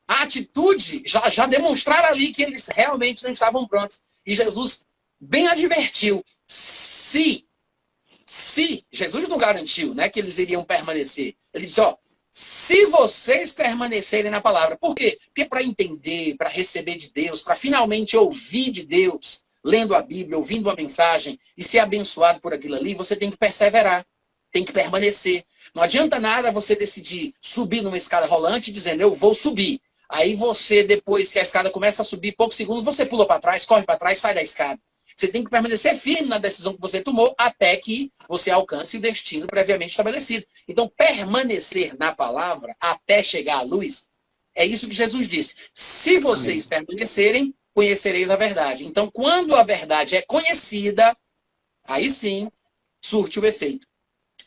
a atitude já demonstraram ali que eles realmente não estavam prontos. E Jesus bem advertiu, se se Jesus não garantiu, né, que eles iriam permanecer. Ele disse, ó, se vocês permanecerem na palavra. Por quê? Porque para entender, para receber de Deus, para finalmente ouvir de Deus, lendo a Bíblia, ouvindo a mensagem e ser abençoado por aquilo ali, você tem que perseverar, tem que permanecer. Não adianta nada você decidir subir numa escada rolante dizendo, eu vou subir. Aí você, depois que a escada começa a subir, poucos segundos, você pula para trás, corre para trás, sai da escada. Você tem que permanecer firme na decisão que você tomou até que você alcance o destino previamente estabelecido. Então, permanecer na palavra até chegar à luz, é isso que Jesus disse. Se vocês permanecerem, conhecereis a verdade. Então, quando a verdade é conhecida, aí sim, surte o efeito.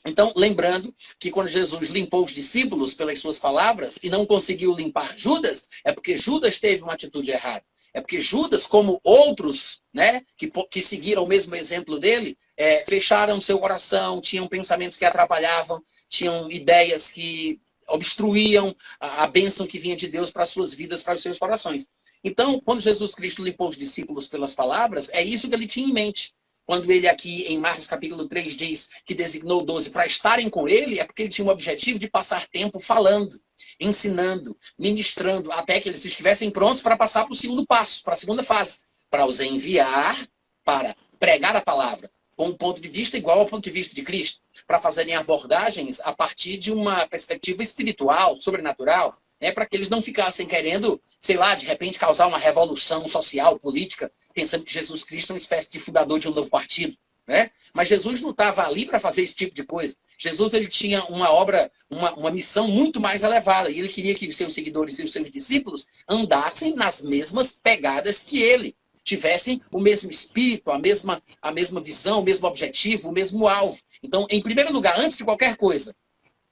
Então, lembrando que quando Jesus limpou os discípulos pelas suas palavras e não conseguiu limpar Judas, é porque Judas teve uma atitude errada. É porque Judas, como outros, né, que seguiram o mesmo exemplo dele, fecharam seu coração, tinham pensamentos que atrapalhavam, tinham ideias que obstruíam a bênção que vinha de Deus para as suas vidas, para os seus corações. Então, quando Jesus Cristo limpou os discípulos pelas palavras, é isso que ele tinha em mente. Quando ele aqui, em Marcos capítulo 3, diz que designou 12 para estarem com ele, é porque ele tinha o objetivo de passar tempo falando, ensinando, ministrando, até que eles estivessem prontos para passar para o segundo passo, para a segunda fase, para os enviar para pregar a palavra, com um ponto de vista igual ao ponto de vista de Cristo, para fazerem abordagens a partir de uma perspectiva espiritual, sobrenatural, né, para que eles não ficassem querendo, sei lá, de repente causar uma revolução social, política, pensando que Jesus Cristo é uma espécie de fundador de um novo partido, né? Mas Jesus não estava ali para fazer esse tipo de coisa. Jesus, ele tinha uma obra, uma missão muito mais elevada, e ele queria que os seus seguidores e os seus discípulos andassem nas mesmas pegadas que ele, tivessem o mesmo espírito, a mesma visão, o mesmo objetivo, o mesmo alvo. Então, em primeiro lugar, antes de qualquer coisa,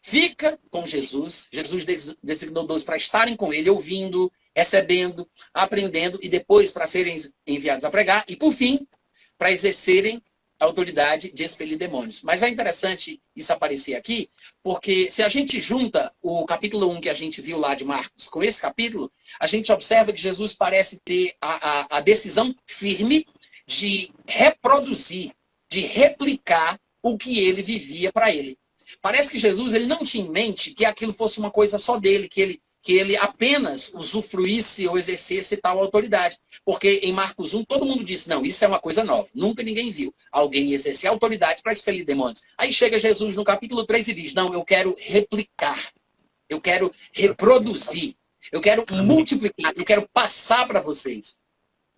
fica com Jesus. Jesus designou 12 para estarem com ele, ouvindo, recebendo, aprendendo, e depois para serem enviados a pregar, e por fim, para exercerem a autoridade de expelir demônios. Mas é interessante isso aparecer aqui, porque se a gente junta o capítulo 1 que a gente viu lá de Marcos com esse capítulo, a gente observa que Jesus parece ter a decisão firme de reproduzir, de replicar o que ele vivia para ele. Parece que Jesus, ele não tinha em mente que aquilo fosse uma coisa só dele, que ele apenas usufruísse ou exercesse tal autoridade. Porque em Marcos 1, todo mundo disse, não, isso é uma coisa nova. Nunca ninguém viu alguém exercer autoridade para expelir demônios. Aí chega Jesus no capítulo 3 e diz, não, eu quero replicar, eu quero reproduzir, eu quero multiplicar, eu quero passar para vocês.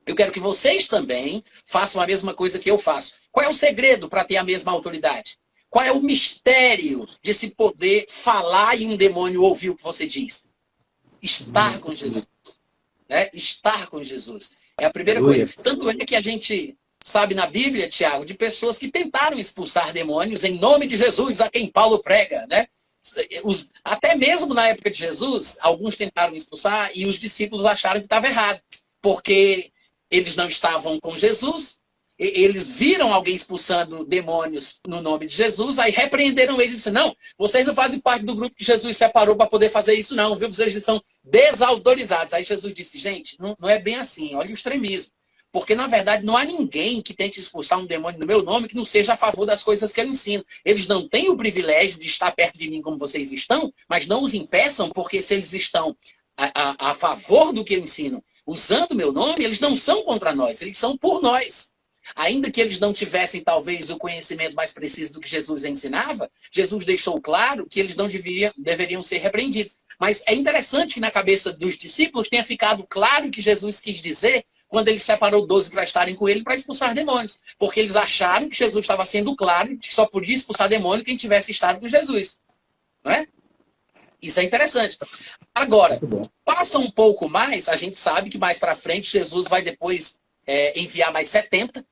Eu quero que vocês também façam a mesma coisa que eu faço. Qual é o segredo para ter a mesma autoridade? Qual é o mistério de se poder falar e um demônio ouvir o que você diz? Estar com Jesus. Né? Estar com Jesus. É a primeira coisa. Tanto é que a gente sabe na Bíblia, Tiago, de pessoas que tentaram expulsar demônios em nome de Jesus, a quem Paulo prega. Né? Até mesmo na época de Jesus, alguns tentaram expulsar e os discípulos acharam que estava errado. Porque eles não estavam com Jesus, eles viram alguém expulsando demônios no nome de Jesus, aí repreenderam eles e disseram, não, vocês não fazem parte do grupo que Jesus separou para poder fazer isso não, viu? Vocês estão desautorizados. Aí Jesus disse, gente, não é bem assim, olha o extremismo. Porque, na verdade, não há ninguém que tente expulsar um demônio no meu nome que não seja a favor das coisas que eu ensino. Eles não têm o privilégio de estar perto de mim como vocês estão, mas não os impeçam, porque se eles estão a favor do que eu ensino, usando o meu nome, eles não são contra nós, eles são por nós. Ainda que eles não tivessem, talvez, o conhecimento mais preciso do que Jesus ensinava, Jesus deixou claro que eles não deveriam ser repreendidos. Mas é interessante que na cabeça dos discípulos tenha ficado claro o que Jesus quis dizer quando ele separou 12 para estarem com ele para expulsar demônios. Porque eles acharam que Jesus estava sendo claro de que só podia expulsar demônio quem tivesse estado com Jesus. Não é? Isso é interessante. Agora, passa um pouco mais, a gente sabe que mais para frente Jesus vai depois enviar mais 70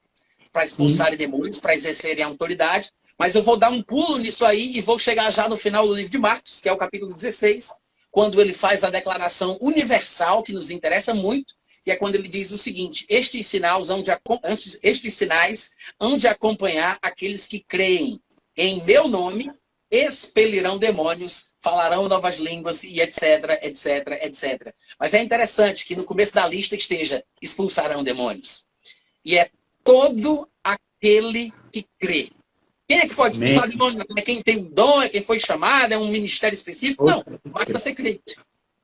para expulsarem demônios, para exercerem a autoridade. Mas eu vou dar um pulo nisso aí e vou chegar já no final do livro de Marcos, que é o capítulo 16, quando ele faz a declaração universal, que nos interessa muito, que é quando ele diz o seguinte, estes sinais hão de acompanhar aqueles que creem em meu nome, expelirão demônios, falarão novas línguas e etc, etc, etc. Mas é interessante que no começo da lista esteja expulsarão demônios. E é todo aquele que crê. Quem é que pode expulsar demônio? É quem tem um dom, é quem foi chamado, é um ministério específico? Não, basta ser crente.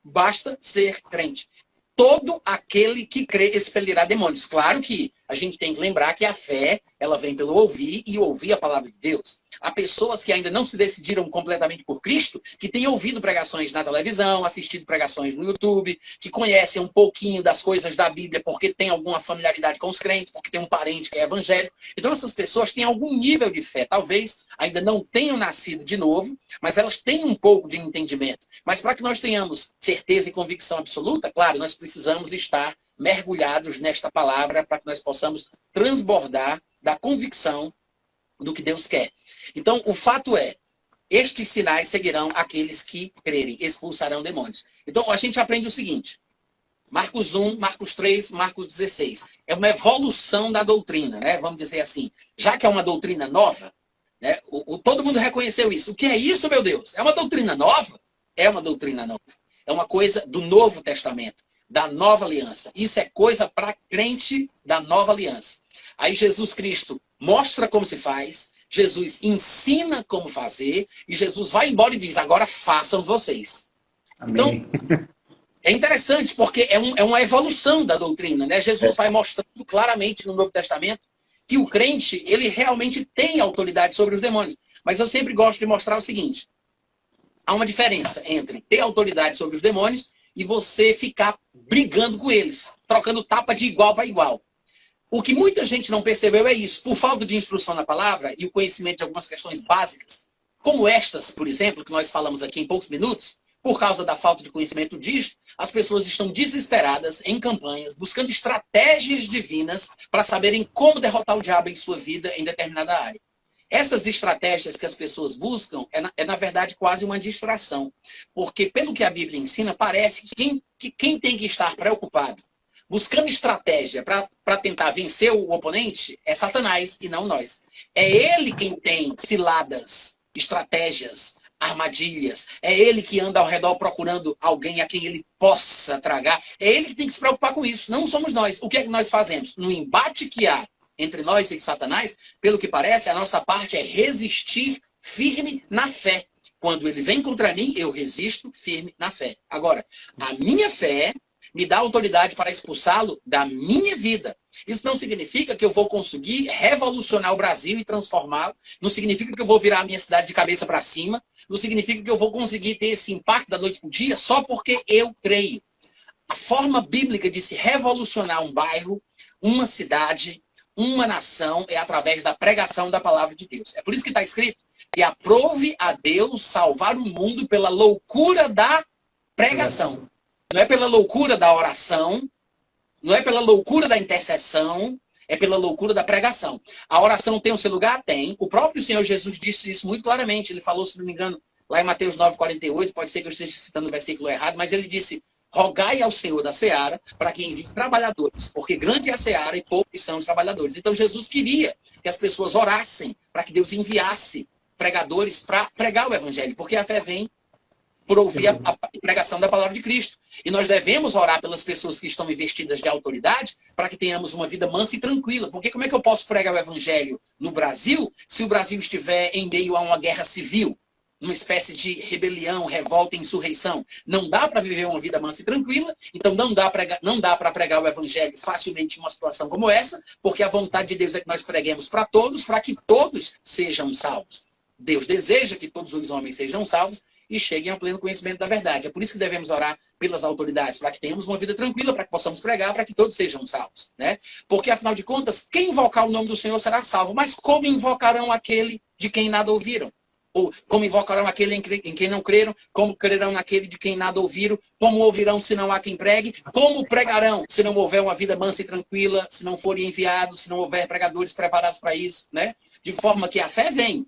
Basta ser crente. Todo aquele que crê expelirá demônios. Claro que a gente tem que lembrar que a fé, ela vem pelo ouvir e ouvir a palavra de Deus. Há pessoas que ainda não se decidiram completamente por Cristo, que têm ouvido pregações na televisão, assistido pregações no YouTube, que conhecem um pouquinho das coisas da Bíblia porque tem alguma familiaridade com os crentes, porque tem um parente que é evangélico. Então essas pessoas têm algum nível de fé. Talvez ainda não tenham nascido de novo, mas elas têm um pouco de entendimento. Mas para que nós tenhamos certeza e convicção absoluta, claro, nós precisamos estar mergulhados nesta palavra para que nós possamos transbordar da convicção do que Deus quer. Então, o fato é, estes sinais seguirão aqueles que crerem, expulsarão demônios. Então, a gente aprende o seguinte, Marcos 1, Marcos 3, Marcos 16. É uma evolução da doutrina, né? Vamos dizer assim. Já que é uma doutrina nova, né? Todo mundo reconheceu isso. O que é isso, meu Deus? É uma doutrina nova? É uma doutrina nova. É uma coisa do Novo Testamento, da Nova Aliança. Isso é coisa para crente da Nova Aliança. Aí Jesus Cristo mostra como se faz, Jesus ensina como fazer, e Jesus vai embora e diz, agora façam vocês. Amém. Então, é interessante, porque é uma evolução da doutrina, né? Jesus vai mostrando claramente no Novo Testamento que o crente, ele realmente tem autoridade sobre os demônios. Mas eu sempre gosto de mostrar o seguinte, há uma diferença entre ter autoridade sobre os demônios e você ficar brigando com eles, trocando tapa de igual para igual. O que muita gente não percebeu é isso. Por falta de instrução na palavra e o conhecimento de algumas questões básicas, como estas, por exemplo, que nós falamos aqui em poucos minutos, por causa da falta de conhecimento disso, as pessoas estão desesperadas em campanhas, buscando estratégias divinas para saberem como derrotar o diabo em sua vida em determinada área. Essas estratégias que as pessoas buscam na verdade, quase uma distração. Porque, pelo que a Bíblia ensina, parece que quem tem que estar preocupado buscando estratégia para tentar vencer o oponente é Satanás e não nós. É ele quem tem ciladas, estratégias, armadilhas. É ele que anda ao redor procurando alguém a quem ele possa tragar. É ele que tem que se preocupar com isso, não somos nós. O que é que nós fazemos? No embate que há entre nós e Satanás, pelo que parece, a nossa parte é resistir firme na fé. Quando ele vem contra mim, eu resisto firme na fé. Agora, a minha fé me dá autoridade para expulsá-lo da minha vida. Isso não significa que eu vou conseguir revolucionar o Brasil e transformá-lo. Não significa que eu vou virar a minha cidade de cabeça para cima. Não significa que eu vou conseguir ter esse impacto da noite para o dia só porque eu creio. A forma bíblica de se revolucionar um bairro, uma cidade, uma nação é através da pregação da palavra de Deus. É por isso que está escrito que aprove a Deus salvar o mundo pela loucura da pregação. Não é pela loucura da oração, não é pela loucura da intercessão, é pela loucura da pregação. A oração tem o seu lugar? Tem. O próprio Senhor Jesus disse isso muito claramente. Ele falou, se não me engano, lá em Mateus 9,48, pode ser que eu esteja citando o versículo errado, mas ele disse, rogai ao Senhor da seara para que envie trabalhadores, porque grande é a seara e poucos são os trabalhadores. Então Jesus queria que as pessoas orassem para que Deus enviasse pregadores para pregar o evangelho, porque a fé vem por ouvir a pregação da palavra de Cristo. E nós devemos orar pelas pessoas que estão investidas de autoridade para que tenhamos uma vida mansa e tranquila. Porque como é que eu posso pregar o evangelho no Brasil se o Brasil estiver em meio a uma guerra civil? Uma espécie de rebelião, revolta, insurreição. Não dá para viver uma vida mansa e tranquila, então não dá para pregar o evangelho facilmente em uma situação como essa, porque a vontade de Deus é que nós preguemos para que todos sejam salvos. Deus deseja que todos os homens sejam salvos e cheguem ao pleno conhecimento da verdade. É por isso que devemos orar pelas autoridades, para que tenhamos uma vida tranquila, para que possamos pregar, para que todos sejam salvos, né? Porque, afinal de contas, quem invocar o nome do Senhor será salvo. Mas como invocarão aquele de quem nada ouviram? Ou como invocarão aquele em quem não creram? Como crerão naquele de quem nada ouviram? Como ouvirão se não há quem pregue? Como pregarão se não houver uma vida mansa e tranquila, se não forem enviados, se não houver pregadores preparados para isso, né? De forma que a fé vem,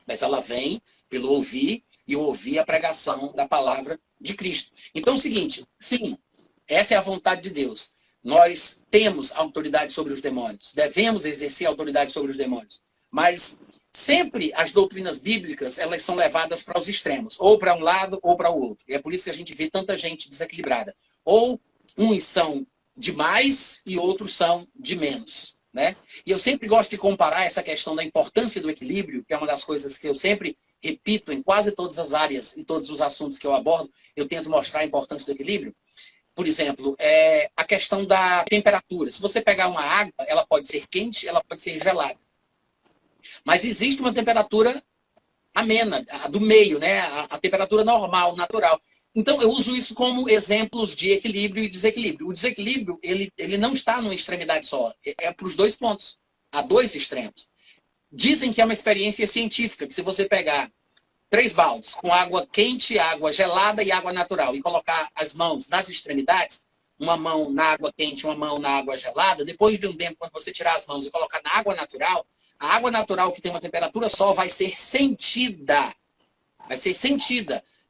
mas ela vem pelo ouvir e ouvir a pregação da palavra de Cristo. Então é o seguinte, sim, essa é a vontade de Deus. Nós temos autoridade sobre os demônios, devemos exercer autoridade sobre os demônios, mas sempre as doutrinas bíblicas, elas são levadas para os extremos, ou para um lado ou para o outro. E é por isso que a gente vê tanta gente desequilibrada. Ou uns são de mais e outros são de menos, né? E eu sempre gosto de comparar essa questão da importância do equilíbrio, que é uma das coisas que eu sempre repito em quase todas as áreas e todos os assuntos que eu abordo, eu tento mostrar a importância do equilíbrio. Por exemplo, a questão da temperatura. Se você pegar uma água, ela pode ser quente, ela pode ser gelada. Mas existe uma temperatura amena, a do meio, né? A temperatura normal, natural. Então, eu uso isso como exemplos de equilíbrio e desequilíbrio. O desequilíbrio, ele não está numa extremidade só. É para os dois pontos. Há dois extremos. Dizem que é uma experiência científica, que se você pegar 3 baldes com água quente, água gelada e água natural e colocar as mãos nas extremidades, uma mão na água quente, uma mão na água gelada, depois de um tempo, quando você tirar as mãos e colocar na água natural, a água natural que tem uma temperatura só vai ser sentida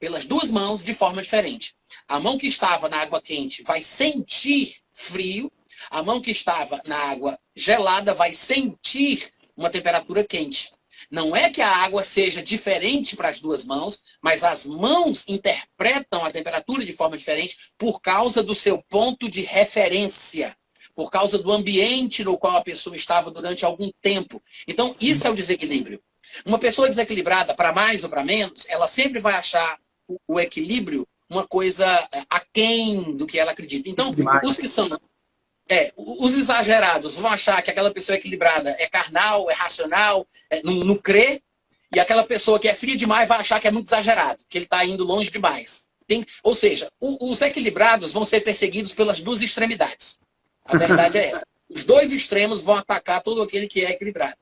pelas duas mãos de forma diferente. A mão que estava na água quente vai sentir frio, a mão que estava na água gelada vai sentir uma temperatura quente. Não é que a água seja diferente para as duas mãos, mas as mãos interpretam a temperatura de forma diferente por causa do seu ponto de referência, por causa do ambiente no qual a pessoa estava durante algum tempo. Então, isso é o desequilíbrio. Uma pessoa desequilibrada, para mais ou para menos, ela sempre vai achar o equilíbrio uma coisa aquém do que ela acredita. Então, os que são... os exagerados vão achar que aquela pessoa equilibrada é carnal, é racional, não crê, e aquela pessoa que é fria demais vai achar que é muito exagerado, que ele está indo longe demais. Ou seja, os equilibrados vão ser perseguidos pelas duas extremidades. A verdade é essa. Os dois extremos vão atacar todo aquele que é equilibrado.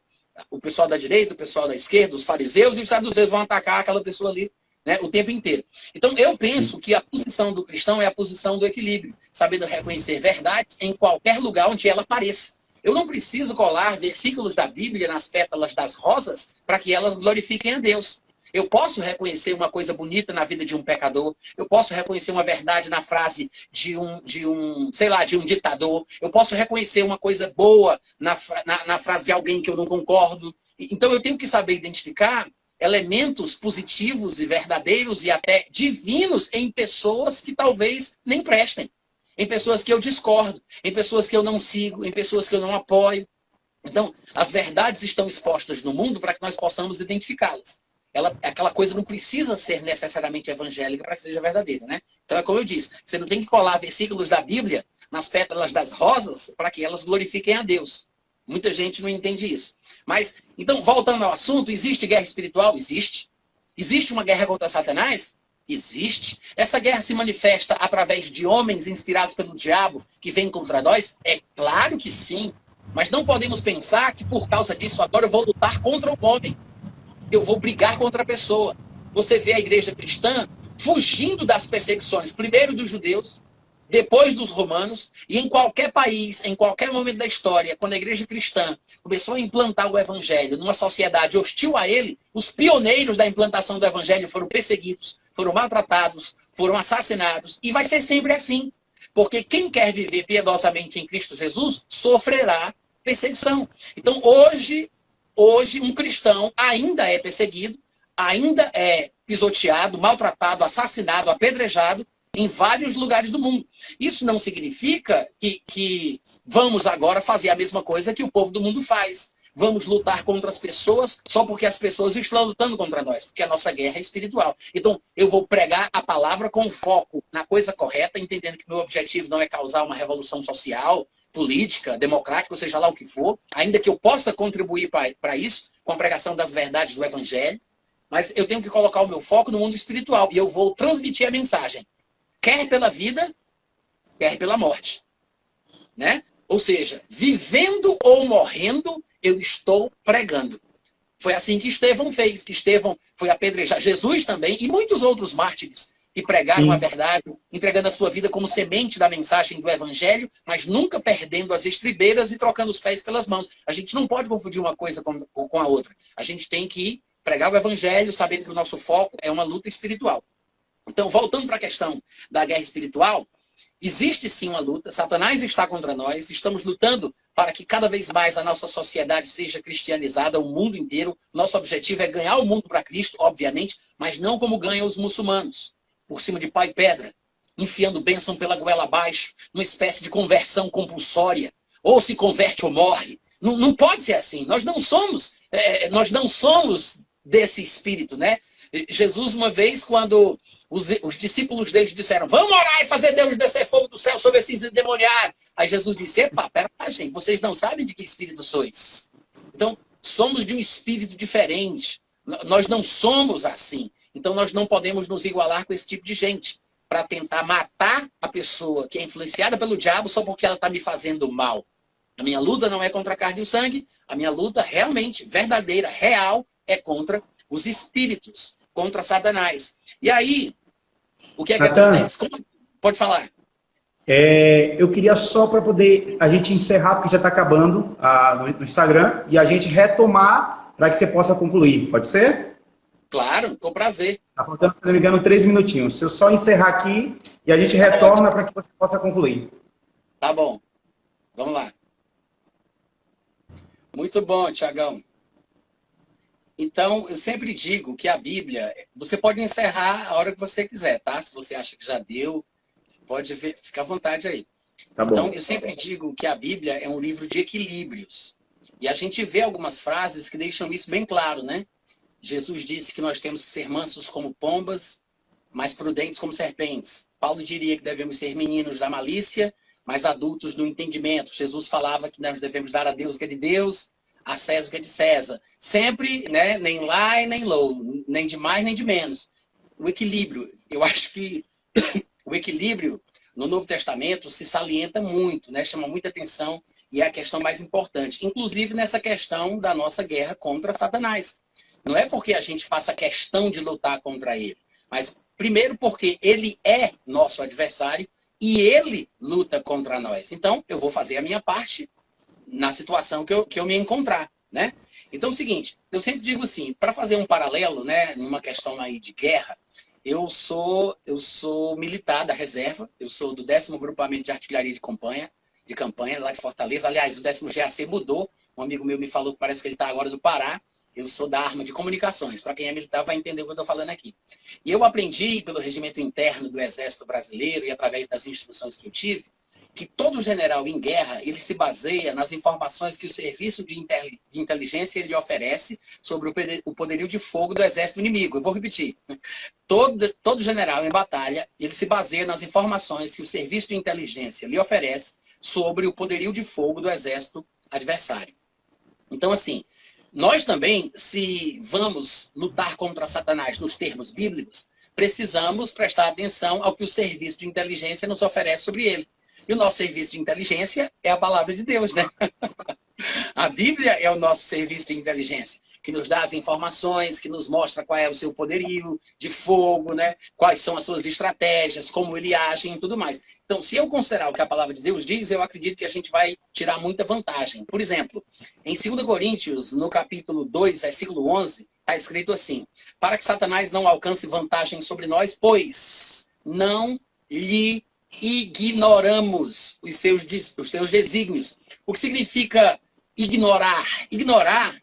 O pessoal da direita, o pessoal da esquerda, os fariseus e os saduceus vão atacar aquela pessoa ali, né, o tempo inteiro. Então, eu penso que a posição do cristão é a posição do equilíbrio, sabendo reconhecer verdades em qualquer lugar onde ela apareça. Eu não preciso colar versículos da Bíblia nas pétalas das rosas para que elas glorifiquem a Deus. Eu posso reconhecer uma coisa bonita na vida de um pecador, eu posso reconhecer uma verdade na frase de um ditador, eu posso reconhecer uma coisa boa na frase de alguém que eu não concordo. Então, eu tenho que saber identificar elementos positivos e verdadeiros e até divinos em pessoas que talvez nem prestem, em pessoas que eu discordo, em pessoas que eu não sigo, em pessoas que eu não apoio. Então, as verdades estão expostas no mundo para que nós possamos identificá-las. Aquela coisa não precisa ser necessariamente evangélica para que seja verdadeira, né? Então, é como eu disse, você não tem que colar versículos da Bíblia nas pétalas das rosas para que elas glorifiquem a Deus. Muita gente não entende isso. Mas, então, voltando ao assunto, existe guerra espiritual? Existe. Existe uma guerra contra Satanás? Existe. Essa guerra se manifesta através de homens inspirados pelo diabo que vêm contra nós? É claro que sim. Mas não podemos pensar que por causa disso agora eu vou lutar contra o homem. Eu vou brigar contra a pessoa. Você vê a igreja cristã fugindo das perseguições, primeiro dos judeus, depois dos romanos, e em qualquer país, em qualquer momento da história, quando a igreja cristã começou a implantar o evangelho numa sociedade hostil a ele, os pioneiros da implantação do evangelho foram perseguidos, foram maltratados, foram assassinados, e vai ser sempre assim. Porque quem quer viver piedosamente em Cristo Jesus sofrerá perseguição. Então, hoje um cristão ainda é perseguido, ainda é pisoteado, maltratado, assassinado, apedrejado em vários lugares do mundo. Isso não significa que vamos agora fazer a mesma coisa que o povo do mundo faz. Vamos lutar contra as pessoas só porque as pessoas estão lutando contra nós, porque a nossa guerra é espiritual. Então, eu vou pregar a palavra com foco na coisa correta, entendendo que meu objetivo não é causar uma revolução social, política, democrática, ou seja lá o que for, ainda que eu possa contribuir para isso, com a pregação das verdades do evangelho, mas eu tenho que colocar o meu foco no mundo espiritual, e eu vou transmitir a mensagem, quer pela vida, quer pela morte, né? Ou seja, vivendo ou morrendo, eu estou pregando. Foi assim que Estevão fez. Estevão foi apedrejado. Jesus também, e muitos outros mártires que pregaram a verdade, entregando a sua vida como semente da mensagem do evangelho, mas nunca perdendo as estribeiras e trocando os pés pelas mãos. A gente não pode confundir uma coisa com a outra. A gente tem que pregar o evangelho, sabendo que o nosso foco é uma luta espiritual. Então, voltando para a questão da guerra espiritual, existe sim uma luta, Satanás está contra nós, estamos lutando para que cada vez mais a nossa sociedade seja cristianizada, o mundo inteiro. Nosso objetivo é ganhar o mundo para Cristo, obviamente, mas não como ganham os muçulmanos, por cima de pau e pedra, enfiando bênção pela goela abaixo, numa espécie de conversão compulsória, ou se converte ou morre. Não, não pode ser assim. Nós não somos desse espírito, né? Jesus, uma vez, quando os discípulos deles disseram, vamos orar e fazer Deus descer fogo do céu sobre esses endemoniados. Aí Jesus disse, epa, pera lá, gente, vocês não sabem de que espírito sois. Então, somos de um espírito diferente. Nós não somos assim. Então, nós não podemos nos igualar com esse tipo de gente para tentar matar a pessoa que é influenciada pelo diabo só porque ela está me fazendo mal. A minha luta não é contra a carne e o sangue. A minha luta realmente, verdadeira, real, é contra os espíritos, contra Satanás. E aí, o que é que acontece? Pode falar. Eu queria só para poder a gente encerrar, porque já está acabando no Instagram, e a gente retomar para que você possa concluir. Pode ser? Claro, com prazer. Está faltando, se não me engano, 3 minutinhos. Se eu só encerrar aqui e a gente retorna para que você possa concluir. Tá bom. Vamos lá. Muito bom, Tiagão. Então, eu sempre digo que a Bíblia, você pode encerrar a hora que você quiser, tá? Se você acha que já deu, você pode ver, fica à vontade aí. Tá bom. Então, eu sempre digo que a Bíblia é um livro de equilíbrios. E a gente vê algumas frases que deixam isso bem claro, né? Jesus disse que nós temos que ser mansos como pombas, mas prudentes como serpentes. Paulo diria que devemos ser meninos da malícia, mas adultos do entendimento. Jesus falava que nós devemos dar a Deus o que é de Deus, a César o que é de César. Sempre, né, nem lá e nem low, nem de mais nem de menos. O equilíbrio, eu acho que o equilíbrio no Novo Testamento se salienta muito, né, chama muita atenção e é a questão mais importante. Inclusive nessa questão da nossa guerra contra Satanás. Não é porque a gente faça questão de lutar contra ele, mas primeiro porque ele é nosso adversário e ele luta contra nós. Então, eu vou fazer a minha parte na situação que eu me encontrar, né? Então, é o seguinte, eu sempre digo assim, para fazer um paralelo, né, numa questão aí de guerra, eu sou militar da reserva, eu sou do 10º Grupamento de Artilharia de campanha, lá de Fortaleza. Aliás, o 10º GAC mudou, um amigo meu me falou que parece que ele está agora no Pará. Eu sou da arma de comunicações. Para quem é militar vai entender o que eu estou falando aqui. E eu aprendi pelo regimento interno do Exército Brasileiro e através das instruções que eu tive, que todo general em guerra, ele se baseia nas informações que o serviço de inteligência ele oferece sobre o poderio de fogo do exército inimigo. Eu vou repetir. Todo general em batalha, ele se baseia nas informações que o serviço de inteligência lhe oferece sobre o poderio de fogo do exército adversário. Então, assim, nós também, se vamos lutar contra Satanás nos termos bíblicos, precisamos prestar atenção ao que o serviço de inteligência nos oferece sobre ele. E o nosso serviço de inteligência é a palavra de Deus, né? A Bíblia é o nosso serviço de inteligência, que nos dá as informações, que nos mostra qual é o seu poderio de fogo, né? Quais são as suas estratégias, como ele age e tudo mais. Então, se eu considerar o que a palavra de Deus diz, eu acredito que a gente vai tirar muita vantagem. Por exemplo, em 2 Coríntios, no capítulo 2, versículo 11, está escrito assim, para que Satanás não alcance vantagem sobre nós, pois não lhe ignoramos os seus desígnios. O que significa ignorar? Ignorar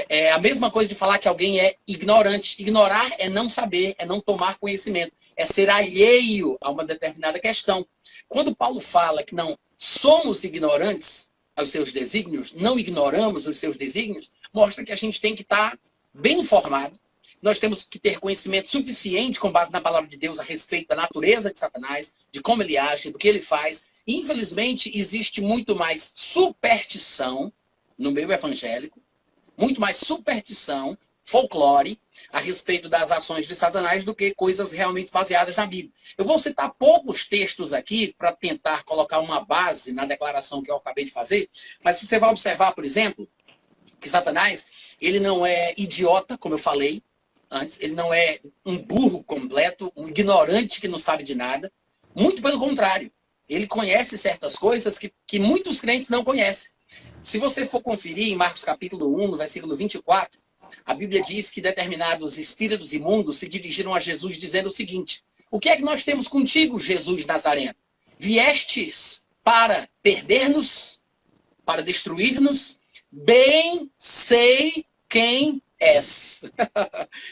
é a mesma coisa de falar que alguém é ignorante. Ignorar é não saber, é não tomar conhecimento, é ser alheio a uma determinada questão. Quando Paulo fala que não somos ignorantes aos seus desígnios, não ignoramos os seus desígnios, mostra que a gente tem que estar bem informado. Nós temos que ter conhecimento suficiente com base na palavra de Deus a respeito da natureza de Satanás, de como ele age, do que ele faz. Infelizmente, existe muito mais superstição no meio evangélico, muito mais superstição, folclore, a respeito das ações de Satanás do que coisas realmente baseadas na Bíblia. Eu vou citar poucos textos aqui para tentar colocar uma base na declaração que eu acabei de fazer, mas você vai observar, por exemplo, que Satanás, ele não é idiota, como eu falei antes, ele não é um burro completo, um ignorante que não sabe de nada, muito pelo contrário. Ele conhece certas coisas que muitos crentes não conhecem. Se você for conferir em Marcos capítulo 1, no versículo 24, a Bíblia diz que determinados espíritos imundos se dirigiram a Jesus dizendo o seguinte: o que é que nós temos contigo, Jesus Nazareno? Viestes para perder-nos, para destruir-nos? Bem sei quem és.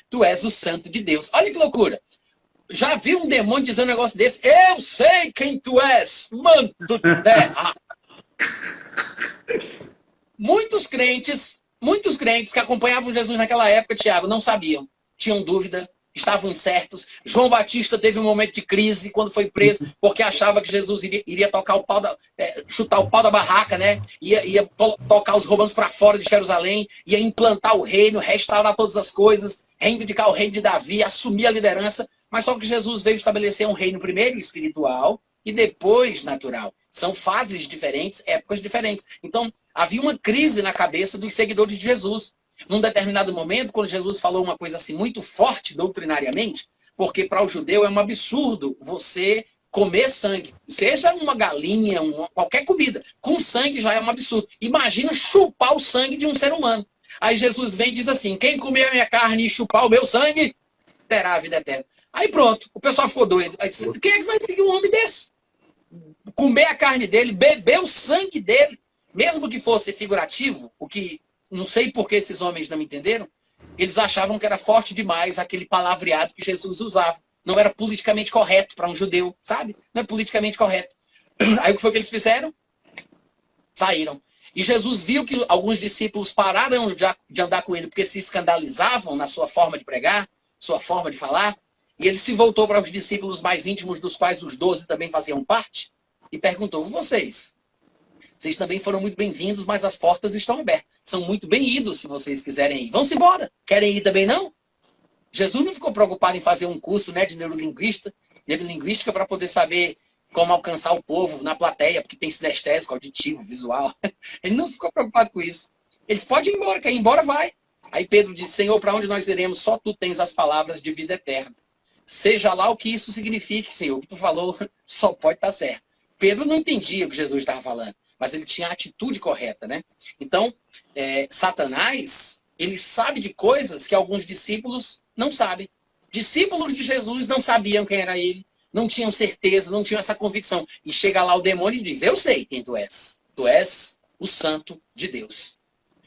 Tu és o Santo de Deus. Olha que loucura. Já viu um demônio dizendo um negócio desse? Eu sei quem tu és, manto de terra. muitos crentes que acompanhavam Jesus naquela época, Tiago, não sabiam, tinham dúvida, estavam incertos. João Batista teve um momento de crise quando foi preso, porque achava que Jesus iria tocar chutar o pau da barraca, né? Ia tocar os romanos para fora de Jerusalém, ia implantar o reino, restaurar todas as coisas, reivindicar o reino de Davi, assumir a liderança. Mas só que Jesus veio estabelecer um reino primeiro espiritual e depois natural. São fases diferentes, épocas diferentes. Então, havia uma crise na cabeça dos seguidores de Jesus. Num determinado momento, quando Jesus falou uma coisa assim muito forte doutrinariamente, porque para o judeu é um absurdo você comer sangue. Seja uma galinha, qualquer comida, com sangue já é um absurdo. Imagina chupar o sangue de um ser humano. Aí Jesus vem e diz assim, quem comer a minha carne e chupar o meu sangue, terá a vida eterna. Aí pronto, o pessoal ficou doido. Aí disse, quem é que vai seguir um homem desse? Comer a carne dele, beber o sangue dele, mesmo que fosse figurativo, o que não sei por que esses homens não me entenderam, eles achavam que era forte demais aquele palavreado que Jesus usava. Não era politicamente correto para um judeu, sabe? Não é politicamente correto. Aí o que foi que eles fizeram? Saíram. E Jesus viu que alguns discípulos pararam de andar com ele porque se escandalizavam na sua forma de pregar, sua forma de falar, e ele se voltou para os discípulos mais íntimos, dos quais os 12 também faziam parte, e perguntou, vocês também foram muito bem-vindos, mas as portas estão abertas. São muito bem-vindos se vocês quiserem ir. Vão-se embora. Querem ir também não? Jesus não ficou preocupado em fazer um curso, né, de neurolinguística para poder saber como alcançar o povo na plateia, porque tem sinestésico, auditivo, visual. Ele não ficou preocupado com isso. Eles podem ir embora, quer ir embora, vai. Aí Pedro disse, Senhor, para onde nós iremos? Só tu tens as palavras de vida eterna. Seja lá o que isso signifique, Senhor, o que tu falou só pode estar certo. Pedro não entendia o que Jesus estava falando, mas ele tinha a atitude correta, né? Então, Satanás, ele sabe de coisas que alguns discípulos não sabem. Discípulos de Jesus não sabiam quem era ele, não tinham certeza, não tinham essa convicção. E chega lá o demônio e diz, eu sei quem tu és. Tu és o santo de Deus.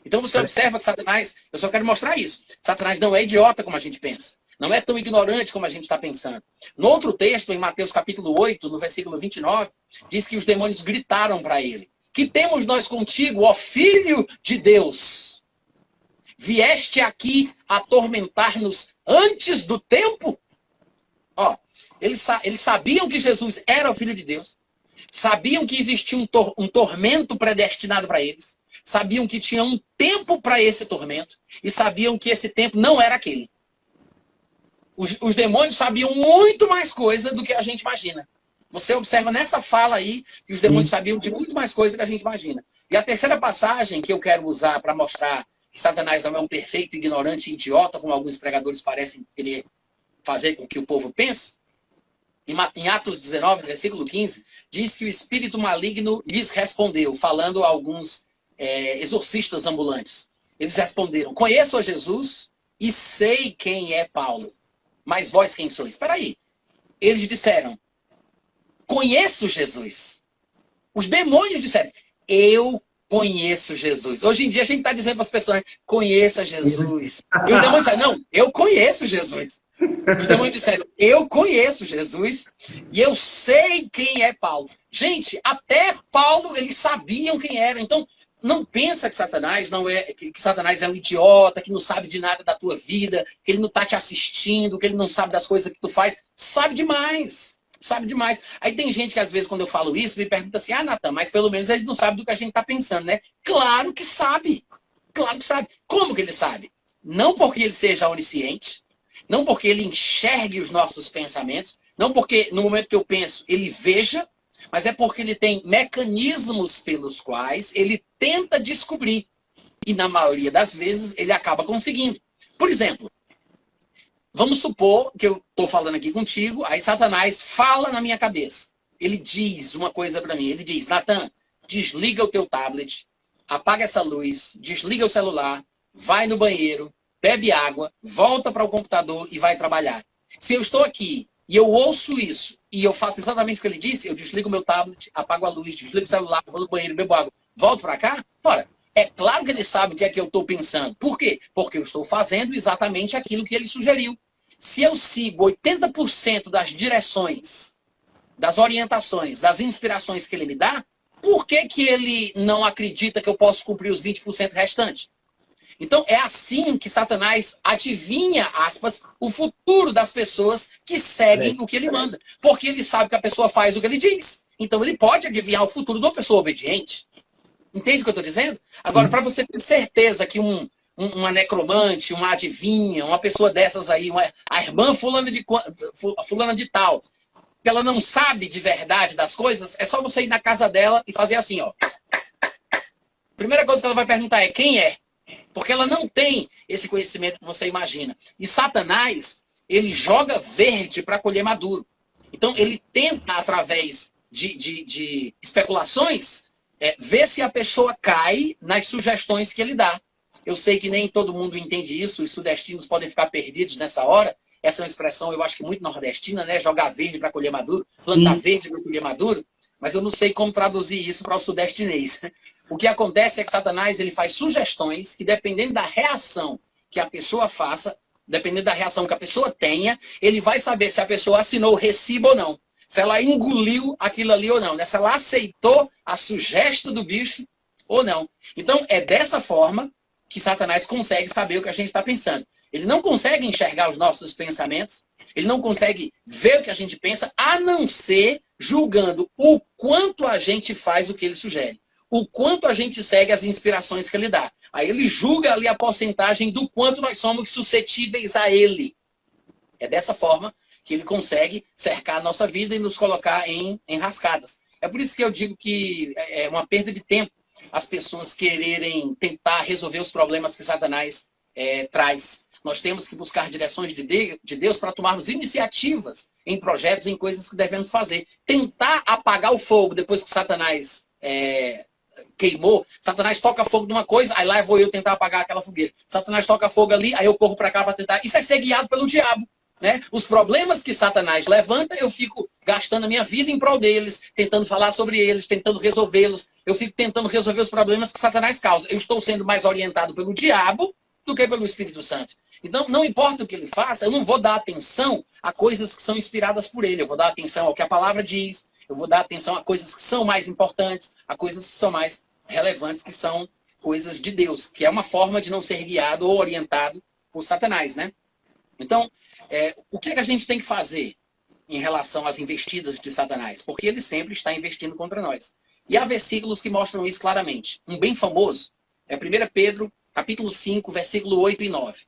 Então você observa que Satanás, eu só quero mostrar isso, Satanás não é idiota como a gente pensa. Não é tão ignorante como a gente está pensando. No outro texto, em Mateus capítulo 8, no versículo 29, diz que os demônios gritaram para ele, que temos nós contigo, ó Filho de Deus? Vieste aqui atormentar-nos antes do tempo? Ó, eles sabiam que Jesus era o Filho de Deus, sabiam que existia um tormento predestinado para eles, sabiam que tinha um tempo para esse tormento, e sabiam que esse tempo não era aquele. Os demônios sabiam muito mais coisa do que a gente imagina. Você observa nessa fala aí que os demônios sabiam de muito mais coisa do que a gente imagina. E a terceira passagem que eu quero usar para mostrar que Satanás não é um perfeito ignorante e idiota, como alguns pregadores parecem querer fazer com que o povo pense, em Atos 19, versículo 15, diz que o espírito maligno lhes respondeu, falando a alguns exorcistas ambulantes. Eles responderam, conheço a Jesus e sei quem é Paulo. Mas vós quem sois? Espera aí. Eles disseram, conheço Jesus. Os demônios disseram, eu conheço Jesus. Hoje em dia a gente está dizendo para as pessoas, conheça Jesus. E os demônios disseram, não, eu conheço Jesus. Os demônios disseram, eu conheço Jesus e eu sei quem é Paulo. Gente, até Paulo eles sabiam quem era. Então, não pensa que Satanás Satanás é um idiota, que não sabe de nada da tua vida, que ele não está te assistindo, que ele não sabe das coisas que tu faz. Sabe demais. Sabe demais. Aí tem gente que às vezes quando eu falo isso me pergunta assim, Natan, mas pelo menos ele não sabe do que a gente está pensando, né? Claro que sabe. Claro que sabe. Como que ele sabe? Não porque ele seja onisciente, não porque ele enxergue os nossos pensamentos, não porque no momento que eu penso ele veja, mas é porque ele tem mecanismos pelos quais ele tenta descobrir. E na maioria das vezes ele acaba conseguindo. Por exemplo, vamos supor que eu estou falando aqui contigo, aí Satanás fala na minha cabeça. Ele diz uma coisa para mim, ele diz, Natan, desliga o teu tablet, apaga essa luz, desliga o celular, vai no banheiro, bebe água, volta para o computador e vai trabalhar. Se eu estou aqui e eu ouço isso, e eu faço exatamente o que ele disse, eu desligo meu tablet, apago a luz, desligo o celular, vou no banheiro, bebo água, volto para cá, ora, é claro que ele sabe o que é que eu estou pensando. Por quê? Porque eu estou fazendo exatamente aquilo que ele sugeriu. Se eu sigo 80% das direções, das orientações, das inspirações que ele me dá, por que que ele não acredita que eu posso cumprir os 20% restantes? Então, é assim que Satanás adivinha, aspas, o futuro das pessoas que seguem o que ele manda. Porque ele sabe que a pessoa faz o que ele diz. Então, ele pode adivinhar o futuro de uma pessoa obediente. Entende o que eu estou dizendo? Agora, para você ter certeza que uma necromante, uma adivinha, uma pessoa dessas aí, a irmã fulana de tal, que ela não sabe de verdade das coisas, é só você ir na casa dela e fazer assim, ó. Primeira coisa que ela vai perguntar é quem é? Porque ela não tem esse conhecimento que você imagina. E Satanás, ele joga verde para colher maduro. Então, ele tenta, através de especulações, ver se a pessoa cai nas sugestões que ele dá. Eu sei que nem todo mundo entende isso, os sudestinos podem ficar perdidos nessa hora. Essa é uma expressão, eu acho que muito nordestina, né? Jogar verde para colher maduro, plantar verde para colher maduro. Mas eu não sei como traduzir isso para o sudestinês. O que acontece é que Satanás ele faz sugestões que, dependendo da reação que a pessoa faça, dependendo da reação que a pessoa tenha, ele vai saber se a pessoa assinou o recibo ou não. Se ela engoliu aquilo ali ou não. Né? Se ela aceitou a sugestão do bicho ou não. Então, é dessa forma que Satanás consegue saber o que a gente está pensando. Ele não consegue enxergar os nossos pensamentos, ele não consegue ver o que a gente pensa, a não ser julgando o quanto a gente faz o que ele sugere. O quanto a gente segue as inspirações que ele dá. Aí ele julga ali a porcentagem do quanto nós somos suscetíveis a ele. É dessa forma que ele consegue cercar a nossa vida e nos colocar em enrascadas. É por isso que eu digo que é uma perda de tempo as pessoas quererem tentar resolver os problemas que Satanás traz. Nós temos que buscar direções de Deus para tomarmos iniciativas em projetos, em coisas que devemos fazer. Tentar apagar o fogo depois que Satanás queimou. Satanás toca fogo numa coisa, aí lá vou eu tentar apagar aquela fogueira. Satanás toca fogo ali, aí eu corro para cá para tentar. Isso é ser guiado pelo diabo. Né? Os problemas que Satanás levanta, eu fico gastando a minha vida em prol deles, tentando falar sobre eles, tentando resolvê-los. Eu fico tentando resolver os problemas que Satanás causa. Eu estou sendo mais orientado pelo diabo do que pelo Espírito Santo. Então, não importa o que ele faça, eu não vou dar atenção a coisas que são inspiradas por ele. Eu vou dar atenção ao que a palavra diz, eu vou dar atenção a coisas que são mais importantes, a coisas que são mais relevantes, que são coisas de Deus, que é uma forma de não ser guiado ou orientado por Satanás, né? Então, o que a gente tem que fazer em relação às investidas de Satanás? Porque ele sempre está investindo contra nós. E há versículos que mostram isso claramente. Um bem famoso é 1 Pedro, capítulo 5, versículo 8 e 9.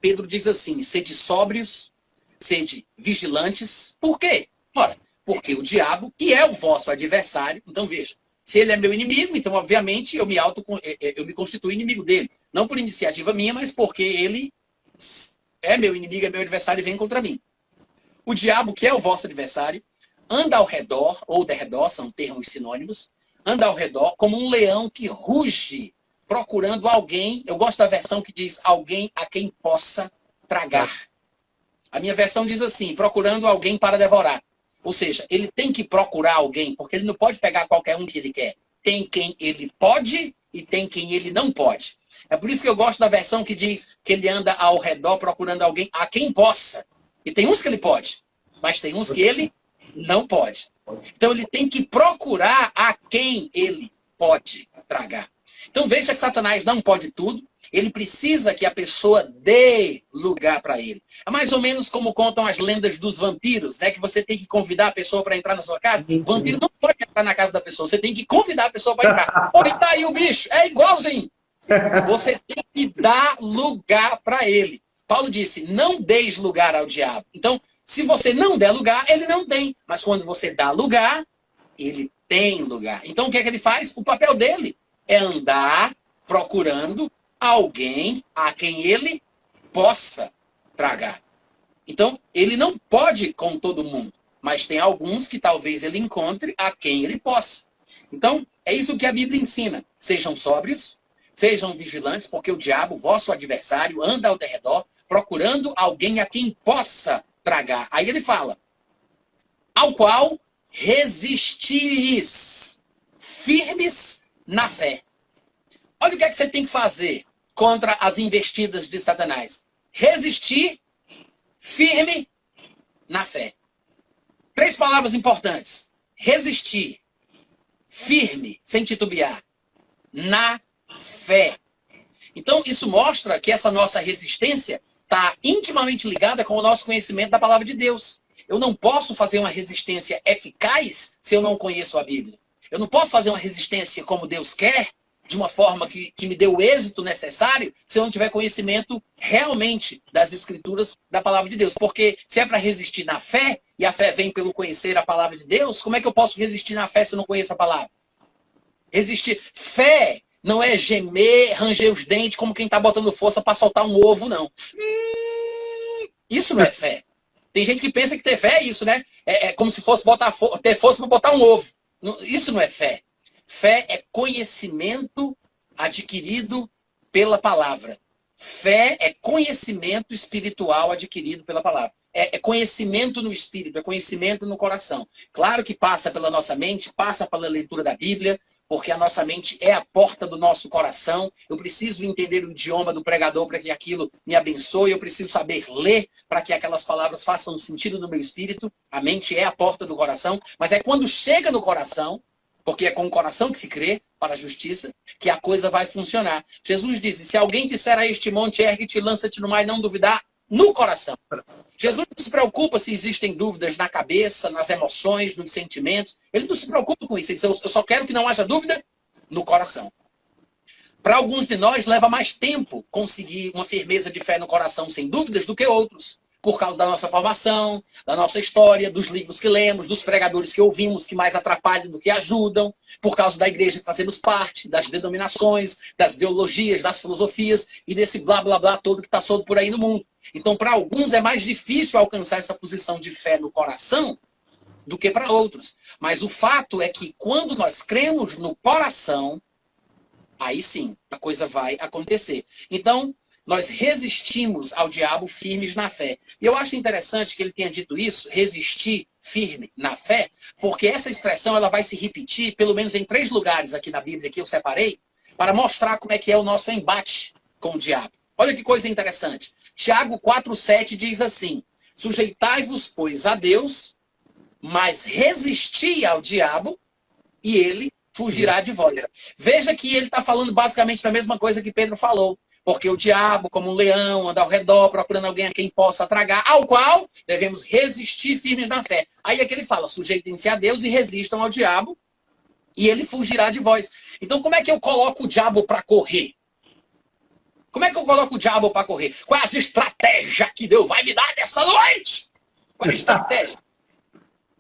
Pedro diz assim, sede sóbrios, sede vigilantes. Por quê? Ora, porque o diabo, que é o vosso adversário, então veja, se ele é meu inimigo, então obviamente eu me constituo inimigo dele. Não por iniciativa minha, mas porque ele é meu inimigo, é meu adversário e vem contra mim. O diabo, que é o vosso adversário, anda ao redor, ou derredor, são termos sinônimos, anda ao redor como um leão que ruge, procurando alguém. Eu gosto da versão que diz alguém a quem possa tragar. A minha versão diz assim, procurando alguém para devorar. Ou seja, ele tem que procurar alguém, porque ele não pode pegar qualquer um que ele quer. Tem quem ele pode e tem quem ele não pode. É por isso que eu gosto da versão que diz que ele anda ao redor procurando alguém a quem possa. E tem uns que ele pode, mas tem uns que ele não pode. Então ele tem que procurar a quem ele pode tragar. Então veja que Satanás não pode tudo. Ele precisa que a pessoa dê lugar para ele. É mais ou menos como contam as lendas dos vampiros, né? Que você tem que convidar a pessoa para entrar na sua casa. O vampiro não pode entrar na casa da pessoa. Você tem que convidar a pessoa para entrar. Pô, tá aí o bicho. É igualzinho. Você tem que dar lugar para ele. Paulo disse, não deis lugar ao diabo. Então, se você não der lugar, ele não tem. Mas quando você dá lugar, ele tem lugar. Então, o que é que ele faz? O papel dele é andar procurando alguém a quem ele possa tragar. Então, ele não pode com todo mundo, mas tem alguns que talvez ele encontre a quem ele possa. Então, é isso que a Bíblia ensina. Sejam sóbrios, sejam vigilantes, porque o diabo, vosso adversário, anda ao derredor, procurando alguém a quem possa tragar. Aí ele fala, ao qual resistis, firmes na fé. Olha o que é que você tem que fazer contra as investidas de Satanás. Resistir firme na fé. 3 palavras importantes. Resistir firme, sem titubear, na fé. Então, isso mostra que essa nossa resistência está intimamente ligada com o nosso conhecimento da palavra de Deus. Eu não posso fazer uma resistência eficaz se eu não conheço a Bíblia. Eu não posso fazer uma resistência como Deus quer, de uma forma que me dê o êxito necessário, se eu não tiver conhecimento realmente das Escrituras, da palavra de Deus. Porque se é para resistir na fé, e a fé vem pelo conhecer a palavra de Deus, como é que eu posso resistir na fé se eu não conheço a palavra? Resistir. Fé não é gemer, ranger os dentes, como quem está botando força para soltar um ovo, não. Isso não é fé. Tem gente que pensa que ter fé é isso, né? É como se fosse ter força para botar um ovo. Isso não é fé. Fé é conhecimento adquirido pela palavra. Fé é conhecimento espiritual adquirido pela palavra. É conhecimento no espírito, é conhecimento no coração. Claro que passa pela nossa mente, passa pela leitura da Bíblia, porque a nossa mente é a porta do nosso coração. Eu preciso entender o idioma do pregador para que aquilo me abençoe. Eu preciso saber ler para que aquelas palavras façam sentido no meu espírito. A mente é a porta do coração, mas é quando chega no coração, porque é com o coração que se crê para a justiça, que a coisa vai funcionar. Jesus disse, se alguém disser a este monte, ergue-te e lança-te no mar e não duvidar, no coração. Jesus não se preocupa se existem dúvidas na cabeça, nas emoções, nos sentimentos. Ele não se preocupa com isso. Ele diz, eu só quero que não haja dúvida no coração. Para alguns de nós, leva mais tempo conseguir uma firmeza de fé no coração sem dúvidas do que outros. Por causa da nossa formação, da nossa história, dos livros que lemos, dos pregadores que ouvimos, que mais atrapalham do que ajudam, por causa da igreja que fazemos parte, das denominações, das ideologias, das filosofias e desse blá blá blá todo que está solto por aí no mundo. Então, para alguns é mais difícil alcançar essa posição de fé no coração do que para outros. Mas o fato é que quando nós cremos no coração, aí sim, a coisa vai acontecer. Então, nós resistimos ao diabo firmes na fé. E eu acho interessante que ele tenha dito isso, resistir firme na fé, porque essa expressão ela vai se repetir pelo menos em 3 lugares aqui na Bíblia que eu separei, para mostrar como é que é o nosso embate com o diabo. Olha que coisa interessante. Tiago 4,7 diz assim, sujeitai-vos, pois, a Deus, mas resisti ao diabo, e ele fugirá de vós. Veja que ele está falando basicamente da mesma coisa que Pedro falou. Porque o diabo, como um leão, anda ao redor procurando alguém a quem possa tragar, ao qual devemos resistir firmes na fé. Aí é que ele fala, sujeitem-se a Deus e resistam ao diabo, e ele fugirá de vós. Então como é que eu coloco o diabo para correr? Como é que eu coloco o diabo para correr? Qual é a estratégia que Deus vai me dar nessa noite? Qual é a estratégia?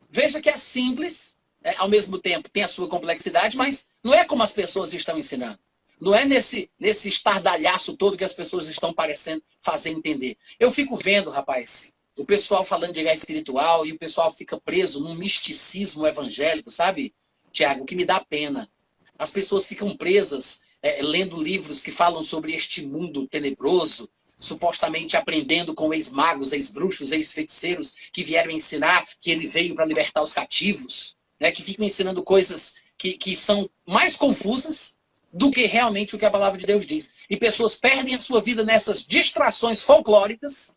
Veja que é simples, ao mesmo tempo tem a sua complexidade, mas não é como as pessoas estão ensinando. Não é nesse estardalhaço todo que as pessoas estão parecendo fazer entender. Eu fico vendo, rapaz, o pessoal falando de guerra espiritual e o pessoal fica preso num misticismo evangélico, sabe, Tiago, que me dá pena. As pessoas ficam presas lendo livros que falam sobre este mundo tenebroso, supostamente aprendendo com ex-magos, ex-bruxos, ex-feiticeiros que vieram ensinar que ele veio para libertar os cativos, né, que ficam ensinando coisas que são mais confusas do que realmente o que a palavra de Deus diz. E pessoas perdem a sua vida nessas distrações folclóricas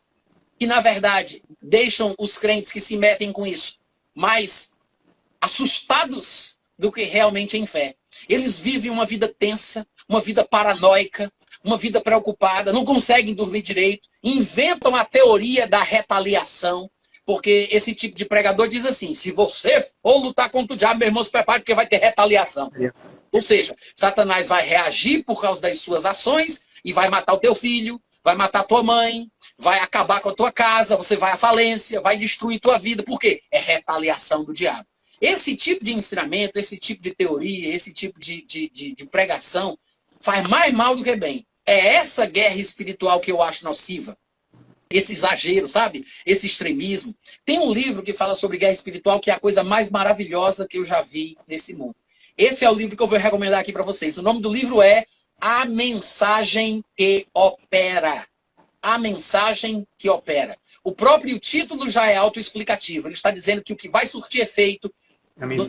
que, na verdade, deixam os crentes que se metem com isso mais assustados do que realmente em fé. Eles vivem uma vida tensa, uma vida paranoica, uma vida preocupada, não conseguem dormir direito, inventam a teoria da retaliação, porque esse tipo de pregador diz assim, se você for lutar contra o diabo, meu irmão, se prepare porque vai ter retaliação. Ou seja, Satanás vai reagir por causa das suas ações e vai matar o teu filho, vai matar tua mãe, vai acabar com a tua casa, você vai à falência, vai destruir tua vida. Por quê? É retaliação do diabo. Esse tipo de ensinamento, esse tipo de teoria, esse tipo de pregação faz mais mal do que bem. É essa guerra espiritual que eu acho nociva. Esse exagero, sabe? Esse extremismo. Tem um livro que fala sobre guerra espiritual que é a coisa mais maravilhosa que eu já vi nesse mundo. Esse é o livro que eu vou recomendar aqui para vocês. O nome do livro é A Mensagem que Opera. A Mensagem que Opera. O próprio título já é autoexplicativo. Ele está dizendo que o que vai surtir efeito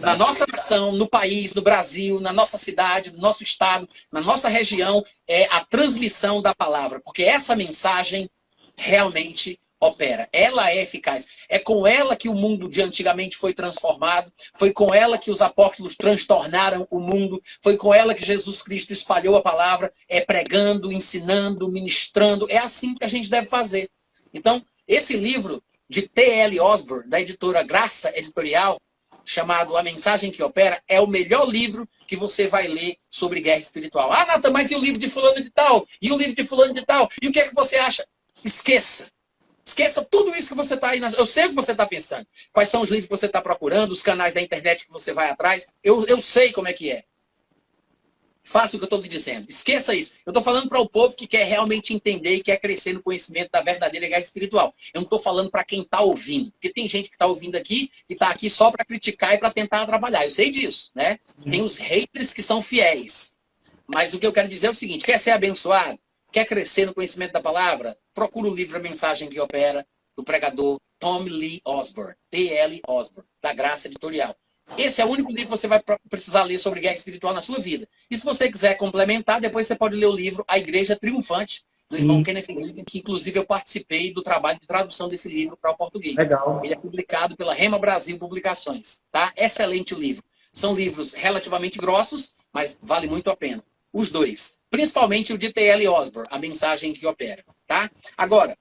na nossa nação, no país, no Brasil, na nossa cidade, no nosso estado, na nossa região, é a transmissão da palavra. Porque essa mensagem realmente opera, ela é eficaz. É com ela que o mundo de antigamente foi transformado, foi com ela que os apóstolos transtornaram o mundo, foi com ela que Jesus Cristo espalhou a palavra, pregando, ensinando, ministrando. É assim que a gente deve fazer. Então, esse livro de T.L. Osborne, da editora Graça Editorial, chamado A Mensagem que Opera, é o melhor livro que você vai ler sobre guerra espiritual. Ah, Nathan, mas e o livro de fulano de tal? E o livro de fulano de tal? E o que é que você acha? Esqueça. Esqueça tudo isso que você está aí. Eu sei o que você está pensando. Quais são os livros que você está procurando, os canais da internet que você vai atrás. Eu sei como é que é. Faça o que eu estou lhe dizendo. Esqueça isso. Eu estou falando para o povo que quer realmente entender e quer crescer no conhecimento da verdadeira guerra espiritual. Eu não estou falando para quem está ouvindo. Porque tem gente que está ouvindo aqui e está aqui só para criticar e para tentar trabalhar. Eu sei disso, né? Tem os haters que são fiéis. Mas o que eu quero dizer é o seguinte: quer ser abençoado? Quer crescer no conhecimento da palavra? Procura o livro A Mensagem que Opera, do pregador Tom Lee Osborne, T.L. Osborne, da Graça Editorial. Esse é o único livro que você vai precisar ler sobre guerra espiritual na sua vida. E se você quiser complementar, depois você pode ler o livro A Igreja Triunfante, do irmão Kenneth Hagin, que inclusive eu participei do trabalho de tradução desse livro para o português. Legal. Ele é publicado pela Rema Brasil Publicações. Tá? Excelente o livro. São livros relativamente grossos, mas vale muito a pena. Os dois. Principalmente o de T.L. Osborne, A Mensagem que Opera. Tá? Agora,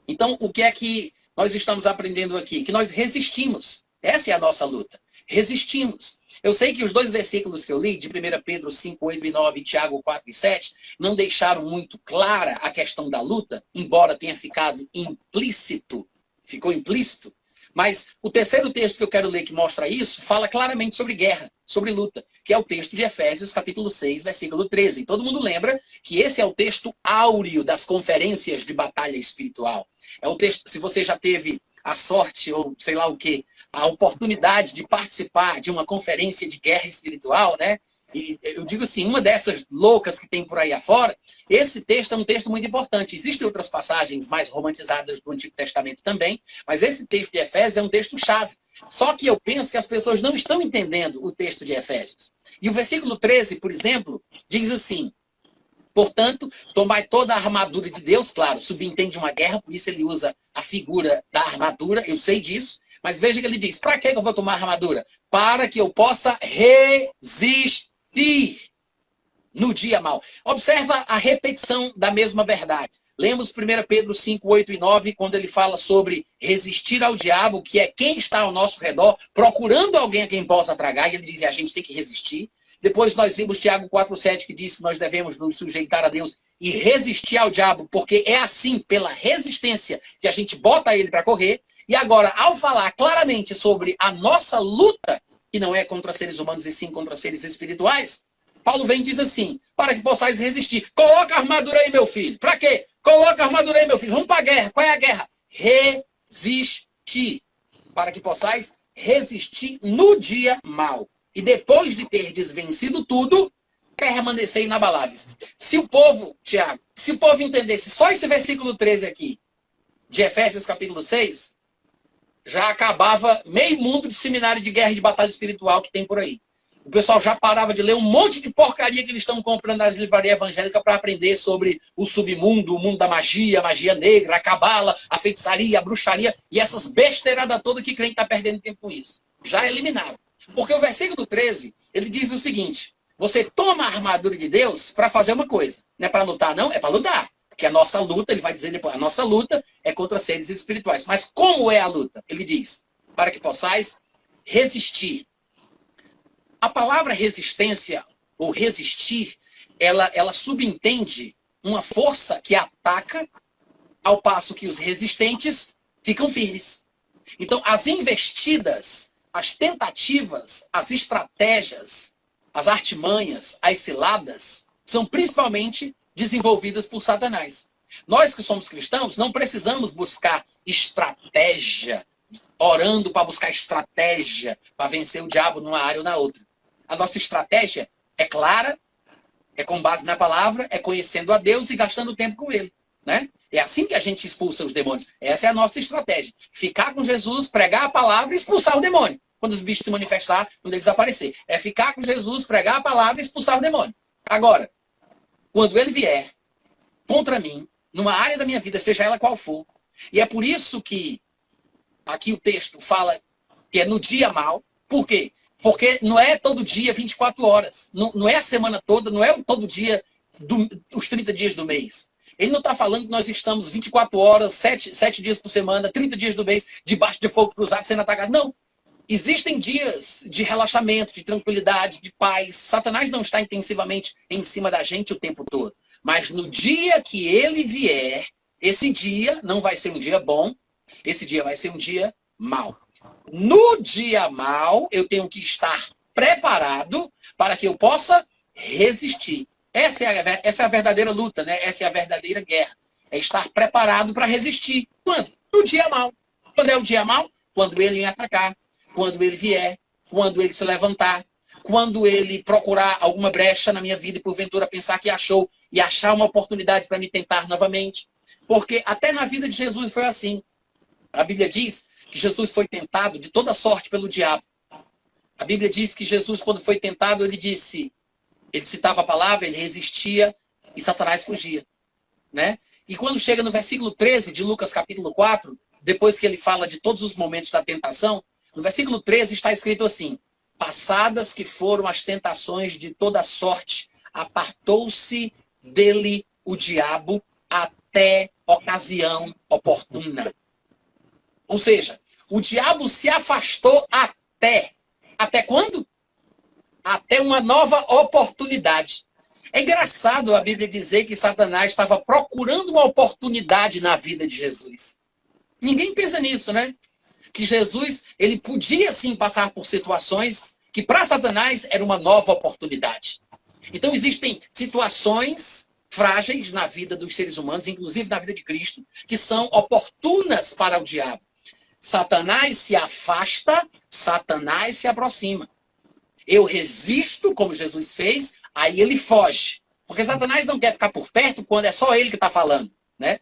então, o que é que nós estamos aprendendo aqui? Que nós resistimos. Essa é a nossa luta. Resistimos. Eu sei que os dois versículos que eu li, de 1 Pedro 5, 8 e 9 e Tiago 4 e 7, não deixaram muito clara a questão da luta, embora tenha ficado implícito. Ficou implícito. Mas o terceiro texto que eu quero ler que mostra isso, fala claramente sobre guerra, sobre luta, que é o texto de Efésios, capítulo 6, versículo 13. Todo mundo lembra que esse é o texto áureo das conferências de batalha espiritual. É o texto, se você já teve a sorte, ou sei lá o quê, a oportunidade de participar de uma conferência de guerra espiritual, né? E eu digo assim, uma dessas loucas que tem por aí afora, esse texto é um texto muito importante. Existem outras passagens mais romantizadas do Antigo Testamento também, mas esse texto de Efésios é um texto-chave. Só que eu penso que as pessoas não estão entendendo o texto de Efésios. E o versículo 13, por exemplo, diz assim: portanto, tomai toda a armadura de Deus, claro, subentende uma guerra, por isso ele usa a figura da armadura, eu sei disso, mas veja que ele diz: para que eu vou tomar armadura? Para que eu possa resistir no dia mau. Observa a repetição da mesma verdade. Lemos 1 Pedro 5, 8 e 9, quando ele fala sobre resistir ao diabo, que é quem está ao nosso redor, procurando alguém a quem possa tragar, e ele diz: a gente tem que resistir. Depois nós vimos Tiago 4, 7, que diz que nós devemos nos sujeitar a Deus e resistir ao diabo, porque é assim, pela resistência, que a gente bota ele para correr. E agora, ao falar claramente sobre a nossa luta, que não é contra seres humanos e sim contra seres espirituais, Paulo vem e diz assim: para que possais resistir. Coloca a armadura aí, meu filho. Para quê? Coloca a armadura aí, meu filho. Vamos para a guerra. Qual é a guerra? Resistir. Para que possais resistir no dia mau. E depois de terdes vencido tudo, permanecer inabaláveis. Se o povo, Tiago, se o povo entendesse só esse versículo 13 aqui, de Efésios capítulo 6, já acabava meio mundo de seminário de guerra e de batalha espiritual que tem por aí. O pessoal já parava de ler um monte de porcaria que eles estão comprando nas livrarias evangélicas para aprender sobre o submundo, o mundo da magia, a magia negra, a cabala, a feitiçaria, a bruxaria e essas besteiradas todas que crente está perdendo tempo com isso. Já eliminava. Porque o versículo 13, ele diz o seguinte: você toma a armadura de Deus para fazer uma coisa. Não é para lutar, não, é para lutar. Porque a nossa luta, ele vai dizer depois, a nossa luta é contra seres espirituais. Mas como é a luta? Ele diz: para que possais resistir. A palavra resistência, ou resistir, ela subentende uma força que ataca, ao passo que os resistentes ficam firmes. Então, as investidas, as tentativas, as estratégias, as artimanhas, as ciladas, são principalmente desenvolvidas por Satanás. Nós que somos cristãos não precisamos buscar estratégia, orando para buscar estratégia para vencer o diabo numa área ou na outra. A nossa estratégia é clara, é com base na palavra, é conhecendo a Deus e gastando tempo com Ele. Né? É assim que a gente expulsa os demônios. Essa é a nossa estratégia. Ficar com Jesus, pregar a palavra e expulsar o demônio. Quando os bichos se manifestar, quando eles aparecerem. É ficar com Jesus, pregar a palavra e expulsar o demônio. Agora, quando ele vier contra mim, numa área da minha vida, seja ela qual for, E é por isso que aqui o texto fala que é no dia mau. Por quê? Porque não é todo dia 24 horas. Não é a semana toda, não é todo dia os 30 dias do mês. Ele não está falando que nós estamos 24 horas, 7 dias por semana, 30 dias do mês, debaixo de fogo cruzado, sendo atacado. Não. Existem dias de relaxamento, de tranquilidade, de paz. Satanás não está intensivamente em cima da gente o tempo todo. Mas no dia que ele vier, esse dia não vai ser um dia bom, esse dia vai ser um dia mau. No dia mau, eu tenho que estar preparado para que eu possa resistir. Essa é a verdadeira luta, né? Essa é a verdadeira guerra. É estar preparado para resistir. Quando? No dia mau. Quando é o dia mau? Quando ele me atacar. Quando ele vier, quando ele se levantar, quando ele procurar alguma brecha na minha vida e porventura pensar que achou e achar uma oportunidade para me tentar novamente. Porque até na vida de Jesus foi assim. A Bíblia diz que Jesus foi tentado de toda sorte pelo diabo. A Bíblia diz que Jesus, quando foi tentado, ele citava a palavra, ele resistia e Satanás fugia, né? E quando chega no versículo 13 de Lucas capítulo 4, depois que ele fala de todos os momentos da tentação, no versículo 13 está escrito assim: passadas que foram as tentações de toda sorte, apartou-se dele o diabo até ocasião oportuna. Ou seja, o diabo se afastou até. Até quando? Até uma nova oportunidade. É engraçado a Bíblia dizer que Satanás estava procurando uma oportunidade na vida de Jesus. Ninguém pensa nisso, né? Que Jesus, ele podia sim passar por situações que para Satanás era uma nova oportunidade. Então existem situações frágeis na vida dos seres humanos, inclusive na vida de Cristo, que são oportunas para o diabo. Satanás se afasta, Satanás se aproxima. Eu resisto, como Jesus fez, aí ele foge. Porque Satanás não quer ficar por perto quando é só ele que está falando, né?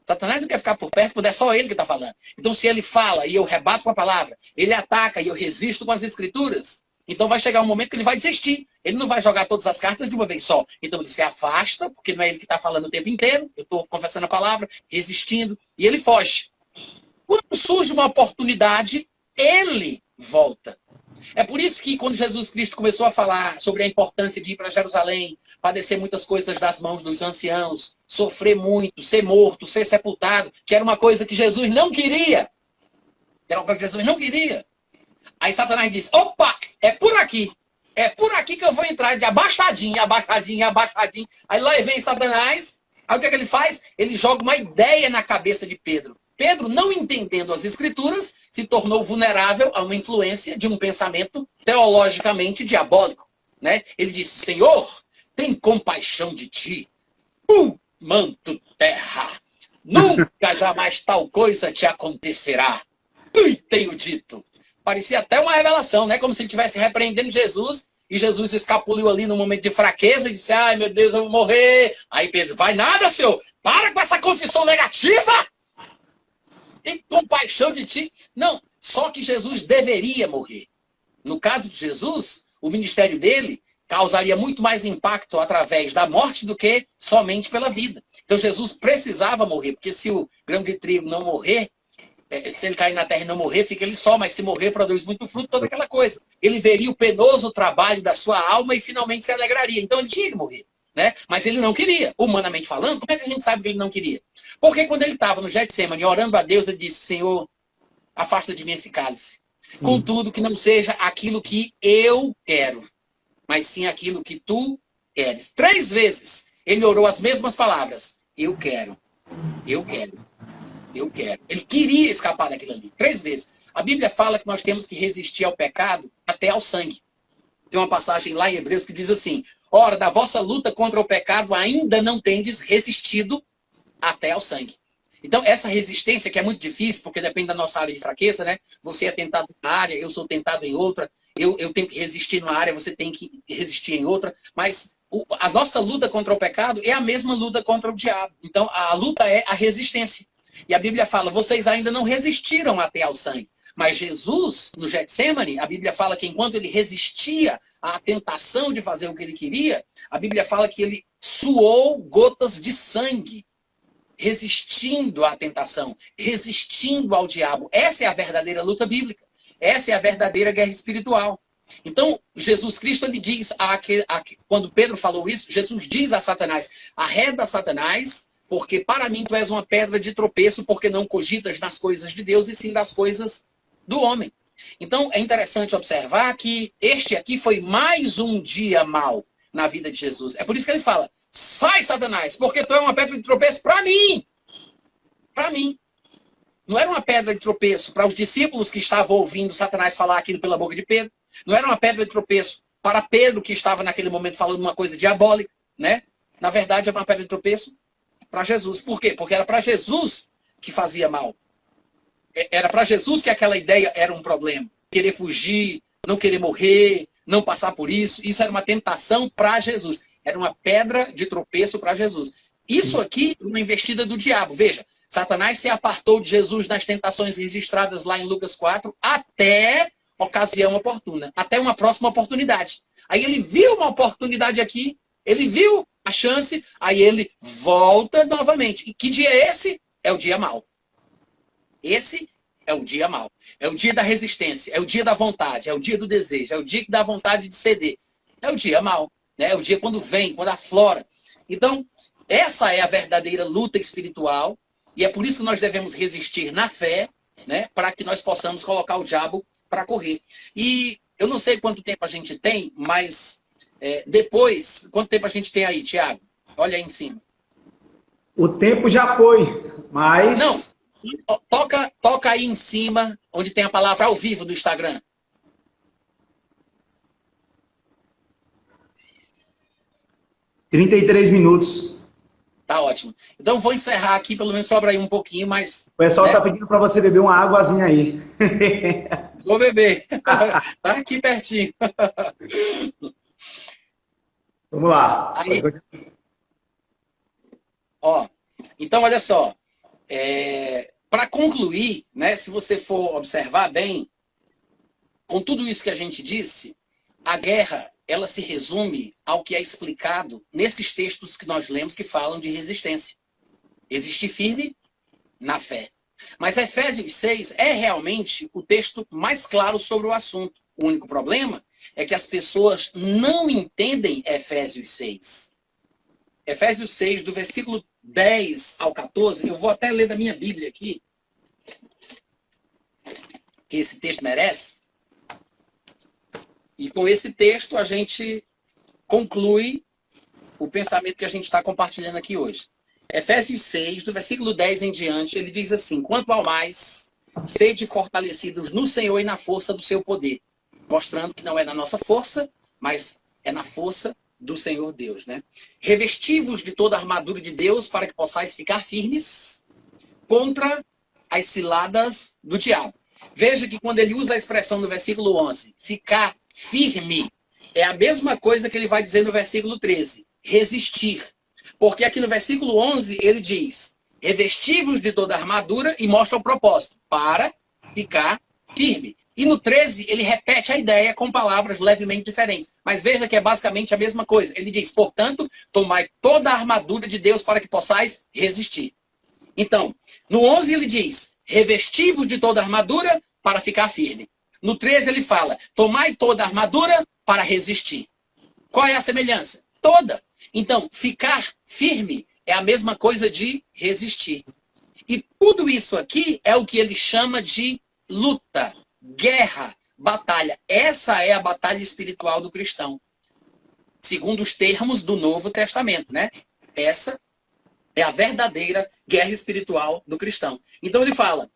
Satanás não quer ficar por perto quando é só ele que está falando. Então, se ele fala e eu rebato com a palavra, ele ataca e eu resisto com as escrituras, então vai chegar um momento que ele vai desistir. Ele não vai jogar todas as cartas de uma vez só. Então, ele se afasta, porque não é ele que está falando o tempo inteiro. Eu estou confessando a palavra, resistindo, e ele foge. Quando surge uma oportunidade, ele volta. É por isso que quando Jesus Cristo começou a falar sobre a importância de ir para Jerusalém, padecer muitas coisas das mãos dos anciãos, sofrer muito, ser morto, ser sepultado, que era uma coisa que Jesus não queria. Era uma coisa que Jesus não queria. Aí Satanás disse, opa, é por aqui. É por aqui que eu vou entrar de abaixadinho, abaixadinho, abaixadinho. Aí lá vem Satanás. Aí o que é que ele faz? Ele joga uma ideia na cabeça de Pedro. Pedro, não entendendo as escrituras, se tornou vulnerável a uma influência de um pensamento teologicamente diabólico, né? Ele disse, Senhor, tem compaixão de ti, manto terra, nunca jamais tal coisa te acontecerá. E tenho dito. Parecia até uma revelação, né? Como se ele estivesse repreendendo Jesus, e Jesus escapuliu ali no momento de fraqueza e disse, ai meu Deus, eu vou morrer. Aí Pedro, vai nada, Senhor, para com essa confissão negativa. Tem compaixão de ti. Não, só que Jesus deveria morrer. No caso de Jesus, o ministério dele causaria muito mais impacto através da morte do que somente pela vida. Então Jesus precisava morrer, porque se o grão de trigo não morrer, se ele cair na terra e não morrer, fica ele só, mas se morrer, produz muito fruto, toda aquela coisa. Ele veria o penoso trabalho da sua alma e finalmente se alegraria. Então ele tinha que morrer, né? Mas ele não queria. Humanamente falando, como é que a gente sabe que ele não queria? Porque quando ele estava no Getsemane orando a Deus, ele disse, Senhor, afasta de mim esse cálice. Contudo, que não seja aquilo que eu quero, mas sim aquilo que tu queres. 3 vezes ele orou as mesmas palavras. Eu quero, eu quero, eu quero. Ele queria escapar daquilo ali. 3 vezes. A Bíblia fala que nós temos que resistir ao pecado até ao sangue. Tem uma passagem lá em Hebreus que diz assim, ora, da vossa luta contra o pecado ainda não tendes resistido até ao sangue. Então, essa resistência, que é muito difícil, porque depende da nossa área de fraqueza, né? Você é tentado em uma área, eu sou tentado em outra, eu tenho que resistir numa área, você tem que resistir em outra, mas a nossa luta contra o pecado é a mesma luta contra o diabo. Então, a luta é a resistência. E a Bíblia fala, vocês ainda não resistiram até ao sangue. Mas Jesus, no Getsemane, a Bíblia fala que enquanto ele resistia à tentação de fazer o que ele queria, a Bíblia fala que ele suou gotas de sangue. resistindo à tentação, resistindo ao diabo. Essa é a verdadeira luta bíblica. Essa é a verdadeira guerra espiritual. Então, Jesus Cristo, ele diz, quando Pedro falou isso, Jesus diz a Satanás, arreda Satanás, porque para mim tu és uma pedra de tropeço, porque não cogitas nas coisas de Deus, e sim das coisas do homem. Então, é interessante observar que este aqui foi mais um dia mau na vida de Jesus. É por isso que ele fala, sai, Satanás, porque tu é uma pedra de tropeço para mim. Para mim. Não era uma pedra de tropeço para os discípulos que estavam ouvindo Satanás falar aquilo pela boca de Pedro. Não era uma pedra de tropeço para Pedro, que estava naquele momento falando uma coisa diabólica, né? Na verdade, era uma pedra de tropeço para Jesus. Por quê? Porque era para Jesus que fazia mal. Era para Jesus que aquela ideia era um problema. Querer fugir, não querer morrer, não passar por isso. Isso era uma tentação para Jesus. Era uma pedra de tropeço para Jesus. Isso aqui, uma investida do diabo. Veja, Satanás se apartou de Jesus nas tentações registradas lá em Lucas 4, até ocasião oportuna, até uma próxima oportunidade. Aí ele viu uma oportunidade aqui, ele viu a chance, aí ele volta novamente. E que dia é esse? É o dia mau. Esse é o dia mau. É o dia da resistência, é o dia da vontade, é o dia do desejo, é o dia que dá vontade de ceder. É o dia mau, né? É o dia quando vem, quando aflora. Então, essa é a verdadeira luta espiritual, e é por isso que nós devemos resistir na fé, né? Para que nós possamos colocar o diabo para correr. E eu não sei quanto tempo a gente tem, mas depois, quanto tempo a gente tem aí, Tiago? Olha aí em cima. O tempo já foi, mas... Não, toca aí em cima, onde tem a palavra ao vivo do Instagram. $33. Tá ótimo. Então vou encerrar aqui, pelo menos sobra aí um pouquinho, mas... O pessoal tá pedindo para você beber uma águazinha aí. Vou beber. Tá aqui pertinho. Vamos lá. Aí, ó, então olha só. Para concluir, né, se você for observar bem, com tudo isso que a gente disse, a guerra, ela se resume ao que é explicado nesses textos que nós lemos que falam de resistência. Existir firme na fé. Mas Efésios 6 é realmente o texto mais claro sobre o assunto. O único problema é que as pessoas não entendem Efésios 6. Efésios 6, do versículo 10 ao 14, eu vou até ler da minha Bíblia aqui, que esse texto merece. E com esse texto a gente conclui o pensamento que a gente está compartilhando aqui hoje. Efésios 6, do versículo 10 em diante, ele diz assim, quanto ao mais, sede fortalecidos no Senhor e na força do seu poder. Mostrando que não é na nossa força, mas é na força do Senhor Deus, né? Revestivos de toda a armadura de Deus para que possais ficar firmes contra as ciladas do diabo. Veja que quando ele usa a expressão no versículo 11, ficar firme, é a mesma coisa que ele vai dizer no versículo 13, resistir. Porque aqui no versículo 11 ele diz, revestivos de toda a armadura e mostra o propósito, para ficar firme. E no 13 ele repete a ideia com palavras levemente diferentes. Mas veja que é basicamente a mesma coisa. Ele diz, portanto, tomai toda a armadura de Deus para que possais resistir. Então, no 11 ele diz, revestivos de toda a armadura para ficar firme. No 13 ele fala, tomai toda a armadura para resistir. Qual é a semelhança? Toda. Então, ficar firme é a mesma coisa de resistir. E tudo isso aqui é o que ele chama de luta, guerra, batalha. Essa é a batalha espiritual do cristão. Segundo os termos do Novo Testamento, né? Essa é a verdadeira guerra espiritual do cristão. Então ele fala,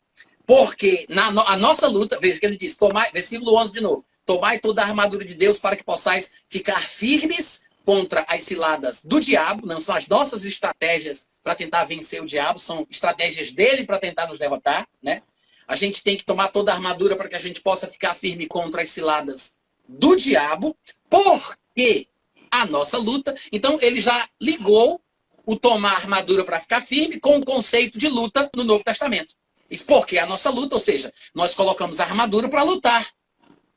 porque a nossa luta, veja que ele diz, versículo 11 de novo, tomai toda a armadura de Deus para que possais ficar firmes contra as ciladas do diabo, não são as nossas estratégias para tentar vencer o diabo, são estratégias dele para tentar nos derrotar, né? A gente tem que tomar toda a armadura para que a gente possa ficar firme contra as ciladas do diabo, porque a nossa luta... Então, ele já ligou o tomar armadura para ficar firme com o conceito de luta no Novo Testamento. Isso porque a nossa luta, ou seja, nós colocamos a armadura para lutar.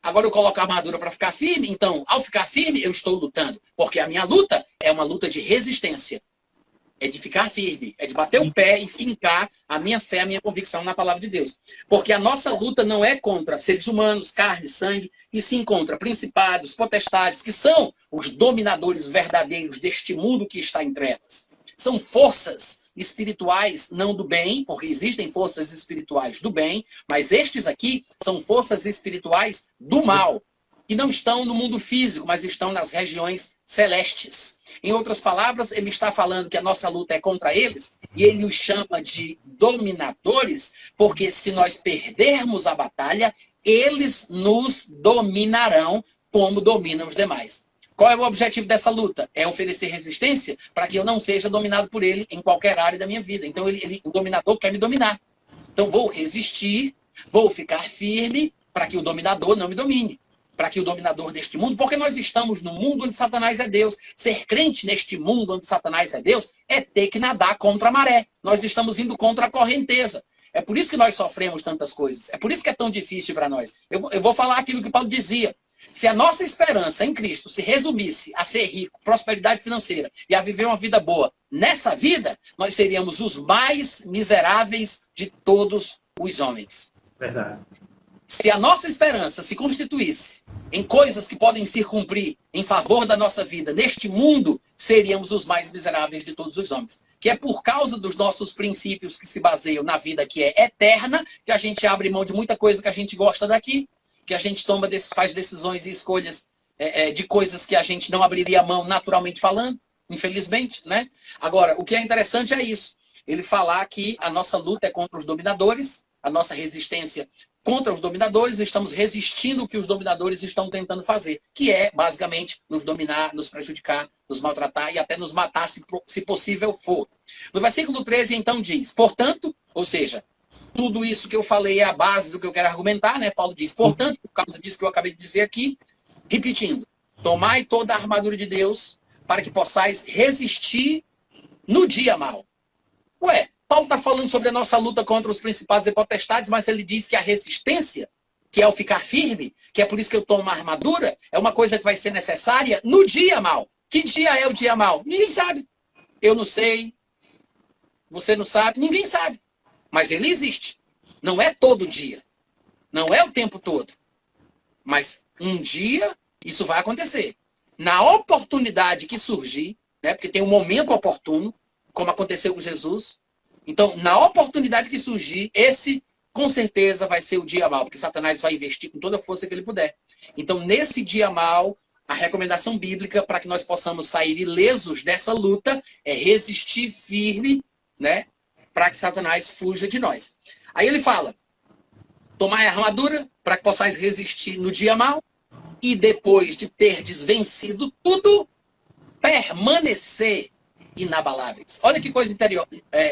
Agora eu coloco a armadura para ficar firme, então, ao ficar firme, eu estou lutando. Porque a minha luta é uma luta de resistência. É de ficar firme, é de bater o pé e fincar a minha fé, a minha convicção na palavra de Deus. Porque a nossa luta não é contra seres humanos, carne, sangue, e sim contra principados, potestades, que são os dominadores verdadeiros deste mundo que está em trevas. São forças espirituais, não do bem, porque existem forças espirituais do bem, mas estes aqui são forças espirituais do mal, que não estão no mundo físico, mas estão nas regiões celestes. Em outras palavras, ele está falando que a nossa luta é contra eles, e ele os chama de dominadores, porque se nós perdermos a batalha, eles nos dominarão como dominam os demais. Qual é o objetivo dessa luta? É oferecer resistência para que eu não seja dominado por ele em qualquer área da minha vida. Então, o dominador quer me dominar. Então, vou resistir, vou ficar firme para que o dominador não me domine. Para que o dominador deste mundo, porque nós estamos no mundo onde Satanás é Deus. Ser crente neste mundo onde Satanás é Deus é ter que nadar contra a maré. Nós estamos indo contra a correnteza. É por isso que nós sofremos tantas coisas. É por isso que é tão difícil para nós. Eu vou falar aquilo que Paulo dizia. Se a nossa esperança em Cristo se resumisse a ser rico, prosperidade financeira e a viver uma vida boa nessa vida, nós seríamos os mais miseráveis de todos os homens. Verdade. Se a nossa esperança se constituísse em coisas que podem se cumprir em favor da nossa vida neste mundo, seríamos os mais miseráveis de todos os homens. Que é por causa dos nossos princípios que se baseiam na vida que é eterna, que a gente abre mão de muita coisa que a gente gosta daqui, que a gente faz decisões e escolhas de coisas que a gente não abriria mão naturalmente falando, infelizmente, né? Agora, o que é interessante é isso. Ele falar que a nossa luta é contra os dominadores, a nossa resistência contra os dominadores, estamos resistindo o que os dominadores estão tentando fazer, que é, basicamente, nos dominar, nos prejudicar, nos maltratar e até nos matar, se possível for. No versículo 13, então, diz, portanto, ou seja, tudo isso que eu falei é a base do que eu quero argumentar, né? Paulo diz, portanto, por causa disso que eu acabei de dizer aqui, repetindo, tomai toda a armadura de Deus para que possais resistir no dia mau. Ué, Paulo está falando sobre a nossa luta contra os principados e potestades, mas ele diz que a resistência, que é o ficar firme, que é por isso que eu tomo uma armadura, é uma coisa que vai ser necessária no dia mau. Que dia é o dia mau? Ninguém sabe. Eu não sei. Você não sabe. Ninguém sabe. Mas ele existe. Não é todo dia. Não é o tempo todo. Mas um dia isso vai acontecer. Na oportunidade que surgir, né, porque tem um momento oportuno, como aconteceu com Jesus. Então, na oportunidade que surgir, esse com certeza vai ser o dia mau, porque Satanás vai investir com toda a força que ele puder. Então, nesse dia mau, a recomendação bíblica para que nós possamos sair ilesos dessa luta é resistir firme, né, para que Satanás fuja de nós. Aí ele fala, tomai a armadura para que possais resistir no dia mau e depois de terdes vencido tudo, permanecer inabaláveis. Olha que coisa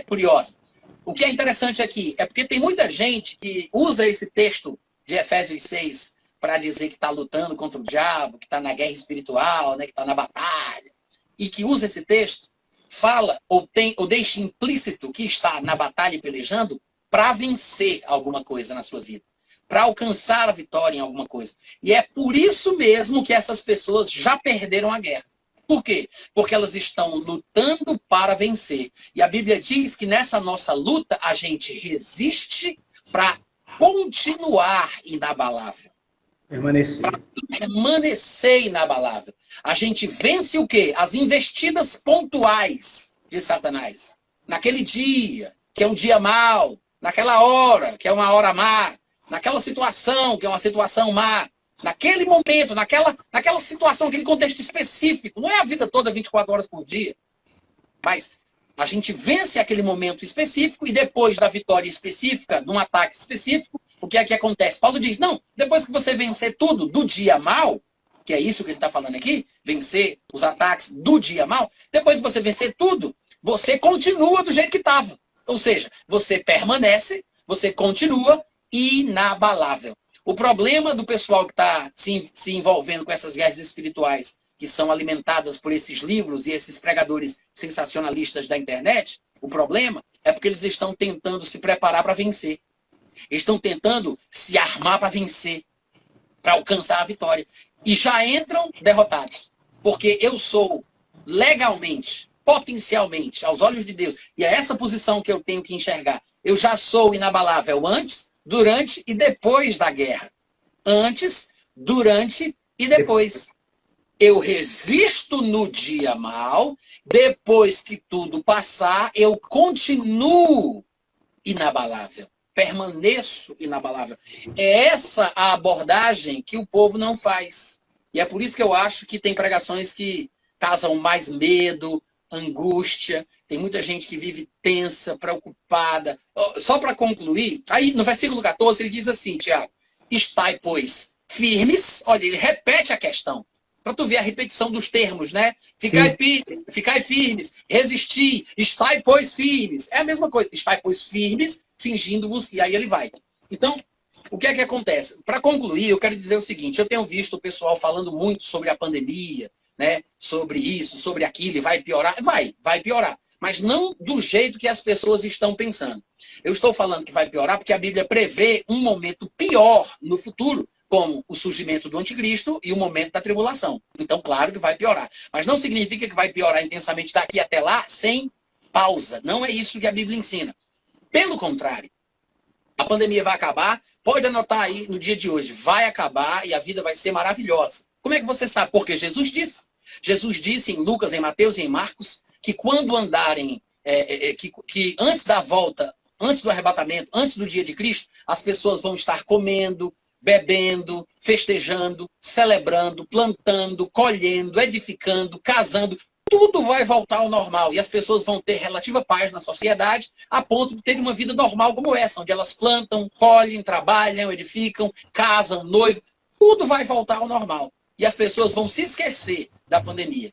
curiosa. O que é interessante aqui é porque tem muita gente que usa esse texto de Efésios 6 para dizer que está lutando contra o diabo, que está na guerra espiritual, né, que está na batalha, e que usa esse texto, fala ou deixa implícito que está na batalha e pelejando para vencer alguma coisa na sua vida, para alcançar a vitória em alguma coisa. E é por isso mesmo que essas pessoas já perderam a guerra. Por quê? Porque elas estão lutando para vencer. E a Bíblia diz que nessa nossa luta a gente resiste para continuar inabalável. Permanecer. Para permanecer inabalável. A gente vence o quê? As investidas pontuais de Satanás. Naquele dia, que é um dia mau. Naquela hora, que é uma hora má. Naquela situação, que é uma situação má. Naquele momento, naquela situação, aquele contexto específico. Não é a vida toda 24 horas por dia. Mas a gente vence aquele momento específico e depois da vitória específica, de um ataque específico, o que é que acontece? Paulo diz, não, depois que você vencer tudo do dia mal, que é isso que ele está falando aqui, vencer os ataques do dia mal, depois de você vencer tudo, você continua do jeito que estava. Ou seja, você permanece, você continua inabalável. O problema do pessoal que está se envolvendo com essas guerras espirituais, que são alimentadas por esses livros e esses pregadores sensacionalistas da internet, o problema é porque eles estão tentando se preparar para vencer. Eles estão tentando se armar para vencer, para alcançar a vitória. E já entram derrotados. Porque eu sou legalmente, potencialmente, aos olhos de Deus, e é essa posição que eu tenho que enxergar, eu já sou inabalável antes, durante e depois da guerra. Antes, durante e depois. Eu resisto no dia mal, depois que tudo passar, eu continuo inabalável. Permaneço inabalável. É essa a abordagem que o povo não faz. E é por isso que eu acho que tem pregações que causam mais medo, angústia. Tem muita gente que vive tensa, preocupada. Só para concluir, aí no versículo 14 ele diz assim, Tiago, estai, pois, firmes. Olha, ele repete a questão. Para tu ver a repetição dos termos, né? Ficai firmes, resistir, estai, pois, firmes. É a mesma coisa. Estai, pois, firmes, cingindo-vos, e aí ele vai. Então, o que é que acontece? Para concluir, eu quero dizer o seguinte, eu tenho visto o pessoal falando muito sobre a pandemia, né? Sobre isso, sobre aquilo, e vai piorar. Vai piorar. Mas não do jeito que as pessoas estão pensando. Eu estou falando que vai piorar porque a Bíblia prevê um momento pior no futuro, como o surgimento do anticristo e o momento da tribulação. Então, claro que vai piorar. Mas não significa que vai piorar intensamente daqui até lá, sem pausa. Não é isso que a Bíblia ensina. Pelo contrário, a pandemia vai acabar, pode anotar aí no dia de hoje, vai acabar e a vida vai ser maravilhosa. Como é que você sabe? Porque Jesus disse. Jesus disse em Lucas, em Mateus e em Marcos, que quando andarem, que antes da volta, antes do arrebatamento, antes do dia de Cristo, as pessoas vão estar comendo, bebendo, festejando, celebrando, plantando, colhendo, edificando, casando. Tudo vai voltar ao normal e as pessoas vão ter relativa paz na sociedade a ponto de terem uma vida normal como essa, onde elas plantam, colhem, trabalham, edificam, casam, noivam. Tudo vai voltar ao normal e as pessoas vão se esquecer da pandemia.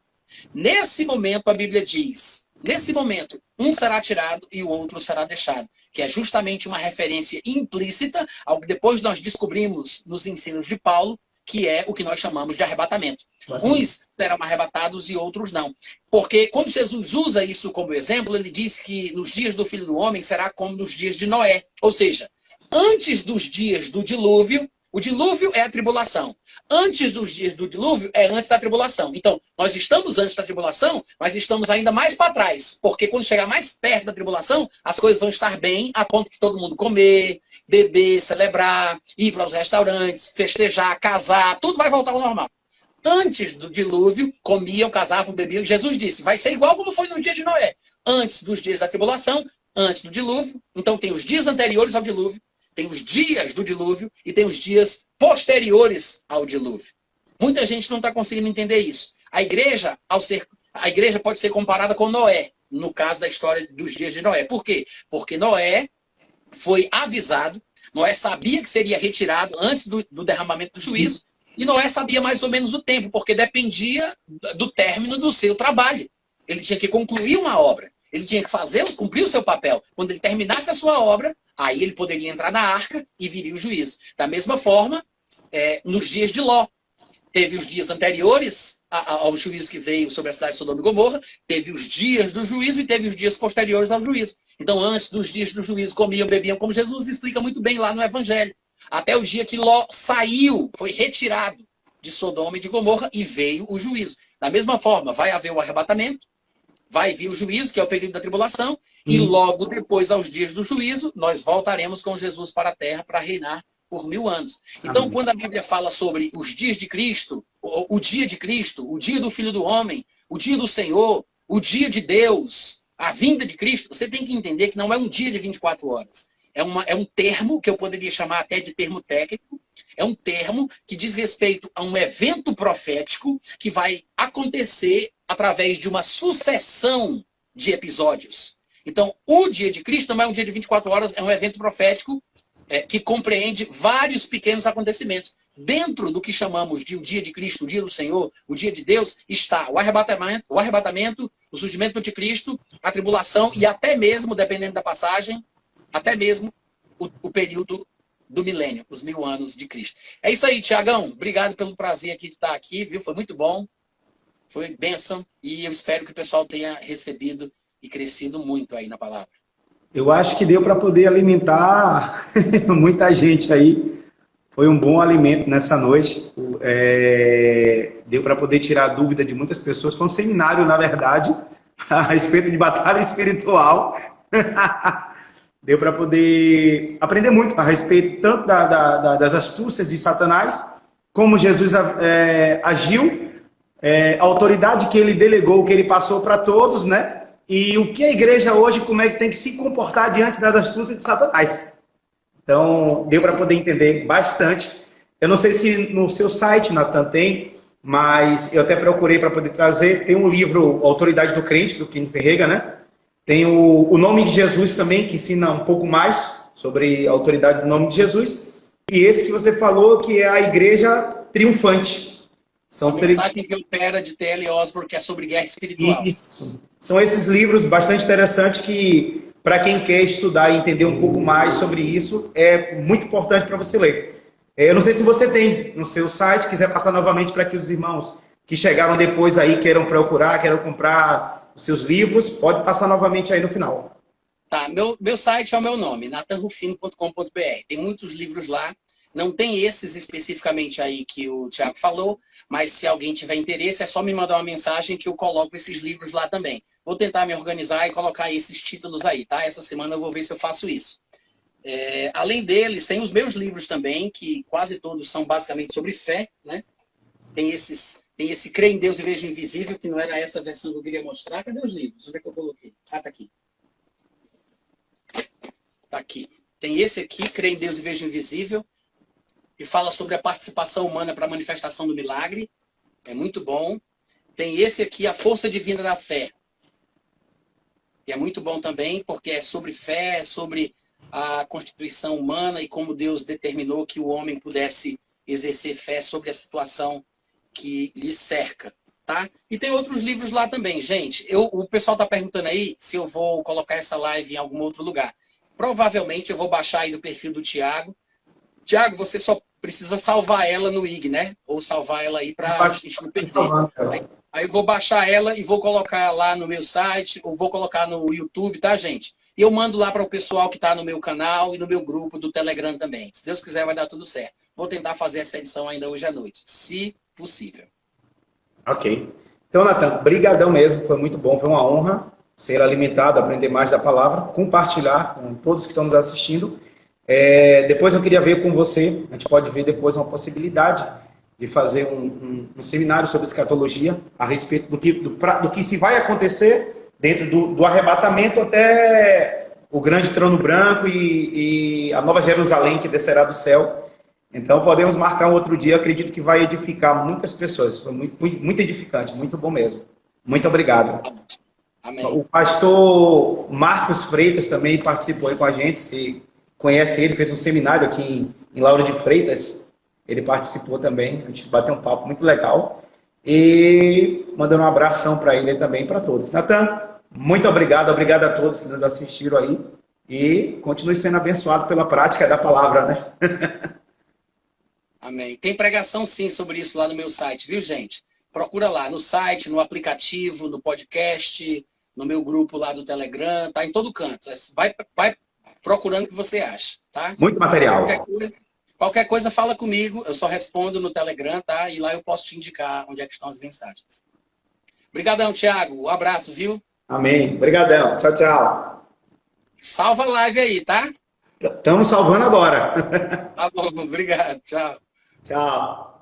Nesse momento, a Bíblia diz, nesse momento, um será tirado e o outro será deixado, que é justamente uma referência implícita ao que depois nós descobrimos nos ensinos de Paulo, que é o que nós chamamos de arrebatamento. Uns serão arrebatados e outros não. Porque quando Jesus usa isso como exemplo, ele diz que nos dias do Filho do Homem será como nos dias de Noé. Ou seja, antes dos dias do dilúvio, o dilúvio é a tribulação. Antes dos dias do dilúvio é antes da tribulação. Então, nós estamos antes da tribulação, mas estamos ainda mais para trás. Porque quando chegar mais perto da tribulação, as coisas vão estar bem, a ponto de todo mundo comer, beber, celebrar, ir para os restaurantes, festejar, casar, tudo vai voltar ao normal. Antes do dilúvio, comiam, casavam, bebiam. Jesus disse, vai ser igual como foi no dia de Noé. Antes dos dias da tribulação, antes do dilúvio. Então tem os dias anteriores ao dilúvio, tem os dias do dilúvio e tem os dias posteriores ao dilúvio. Muita gente não está conseguindo entender isso. A igreja pode ser comparada com Noé, no caso da história dos dias de Noé. Por quê? Porque Noé foi avisado, Noé sabia que seria retirado antes do derramamento do juízo, e Noé sabia mais ou menos o tempo, porque dependia do término do seu trabalho. Ele tinha que concluir uma obra, ele tinha que cumprir o seu papel. Quando ele terminasse a sua obra, aí ele poderia entrar na arca e viria o juízo. Da mesma forma, nos dias de Ló, teve os dias anteriores ao juízo que veio sobre a cidade de Sodoma e Gomorra, teve os dias do juízo e teve os dias posteriores ao juízo. Então, antes dos dias do juízo, comiam, bebiam, como Jesus explica muito bem lá no Evangelho. Até o dia que Ló saiu, foi retirado de Sodoma e de Gomorra e veio o juízo. Da mesma forma, vai haver o arrebatamento, vai vir o juízo, que é o período da tribulação, e logo depois, aos dias do juízo, nós voltaremos com Jesus para a terra para reinar por 1000 anos. Então, quando a Bíblia fala sobre os dias de Cristo, o dia de Cristo, o dia do Filho do Homem, o dia do Senhor, o dia de Deus, a vinda de Cristo, você tem que entender que não é um dia de 24 horas. É um termo que eu poderia chamar até de termo técnico, é um termo que diz respeito a um evento profético que vai acontecer através de uma sucessão de episódios. Então, o dia de Cristo não é um dia de 24 horas, é um evento profético que compreende vários pequenos acontecimentos. Dentro do que chamamos de o dia de Cristo, o dia do Senhor, o dia de Deus, está o arrebatamento, o surgimento do anticristo, a tribulação e até mesmo, dependendo da passagem, até mesmo o período do milênio, os 1000 anos de Cristo. É isso aí, Tiagão. Obrigado pelo prazer aqui de estar aqui, viu? Foi muito bom. Foi bênção. E eu espero que o pessoal tenha recebido e crescido muito aí na palavra. Eu acho que deu para poder alimentar muita gente aí. Foi um bom alimento nessa noite. Deu para poder tirar a dúvida de muitas pessoas. Foi um seminário, na verdade, a respeito de batalha espiritual. Deu para poder aprender muito a respeito tanto das astúcias de Satanás, como Jesus agiu, a autoridade que ele delegou, que ele passou para todos, né? E o que a igreja hoje, como é que tem que se comportar diante das astúcias de Satanás. Então, deu para poder entender bastante. Eu não sei se no seu site, Natan, tem, mas eu até procurei para poder trazer. Tem um livro, Autoridade do Crente, do Ken Ferreira, né? Tem o Nome de Jesus também, que ensina um pouco mais sobre a autoridade do nome de Jesus. E esse que você falou, que é a Igreja Triunfante. São a mensagem que opera de T.L. Osborne, que é sobre guerra espiritual. Isso. São esses livros bastante interessantes que, para quem quer estudar e entender um pouco mais sobre isso, é muito importante para você ler. Eu não sei se você tem no seu site, quiser passar novamente para que os irmãos que chegaram depois aí queiram procurar, queiram comprar os seus livros, pode passar novamente aí no final. Tá, meu site é o meu nome, natanrufino.com.br. Tem muitos livros lá. Não tem esses especificamente aí que o Thiago falou, mas se alguém tiver interesse, é só me mandar uma mensagem que eu coloco esses livros lá também. Vou tentar me organizar e colocar esses títulos aí, tá? Essa semana eu vou ver se eu faço isso. Além deles, tem os meus livros também, que quase todos são basicamente sobre fé, né? Tem esse Crer em Deus e Vejo Invisível, que não era essa versão que eu queria mostrar. Cadê os livros? Onde é que eu coloquei? Ah, tá aqui. Tá aqui. Tem esse aqui, Crer em Deus e Vejo Invisível, que fala sobre a participação humana para a manifestação do milagre. É muito bom. Tem esse aqui, A Força Divina da Fé. Que é muito bom também, porque é sobre fé, é sobre a constituição humana e como Deus determinou que o homem pudesse exercer fé sobre a situação que lhe cerca, tá? E tem outros livros lá também, gente. O pessoal está perguntando aí se eu vou colocar essa live em algum outro lugar. Provavelmente eu vou baixar aí do perfil do Thiago. Thiago, você só precisa salvar ela no IG, né? Ou salvar ela aí para a gente não perder. Aí eu vou baixar ela e vou colocar lá no meu site, ou vou colocar no YouTube, tá, gente? E eu mando lá para o pessoal que está no meu canal e no meu grupo do Telegram também. Se Deus quiser, vai dar tudo certo. Vou tentar fazer essa edição ainda hoje à noite, se possível. Ok. Então, Natan, brigadão mesmo, foi muito bom, foi uma honra ser alimentado, aprender mais da palavra, compartilhar com todos que estão nos assistindo. Depois eu queria ver com você, a gente pode ver depois uma possibilidade de fazer um seminário sobre escatologia a respeito do que se vai acontecer dentro do arrebatamento até o grande trono branco e a nova Jerusalém que descerá do céu. Então podemos marcar um outro dia, eu acredito que vai edificar muitas pessoas. Foi muito edificante, muito bom mesmo. Muito obrigado. Amém. O pastor Marcos Freitas também participou aí com a gente, se conhece ele, fez um seminário aqui em Lauro de Freitas, ele participou também, a gente bateu um papo muito legal, e mandando um abração para ele também, para todos. Natan, muito obrigado a todos que nos assistiram aí, e continue sendo abençoado pela prática da palavra, né? Amém. Tem pregação sim sobre isso lá no meu site, viu, gente? Procura lá no site, no aplicativo, no podcast, no meu grupo lá do Telegram, tá em todo canto. Vai procurando o que você acha, tá? Muito material. Qualquer coisa fala comigo, eu só respondo no Telegram, tá? E lá eu posso te indicar onde é que estão as mensagens. Obrigadão, Thiago. Um abraço, viu? Amém. Obrigadão. Tchau, tchau. Salva a live aí, tá? Estamos salvando agora. Tá bom, obrigado. Tchau. Tchau.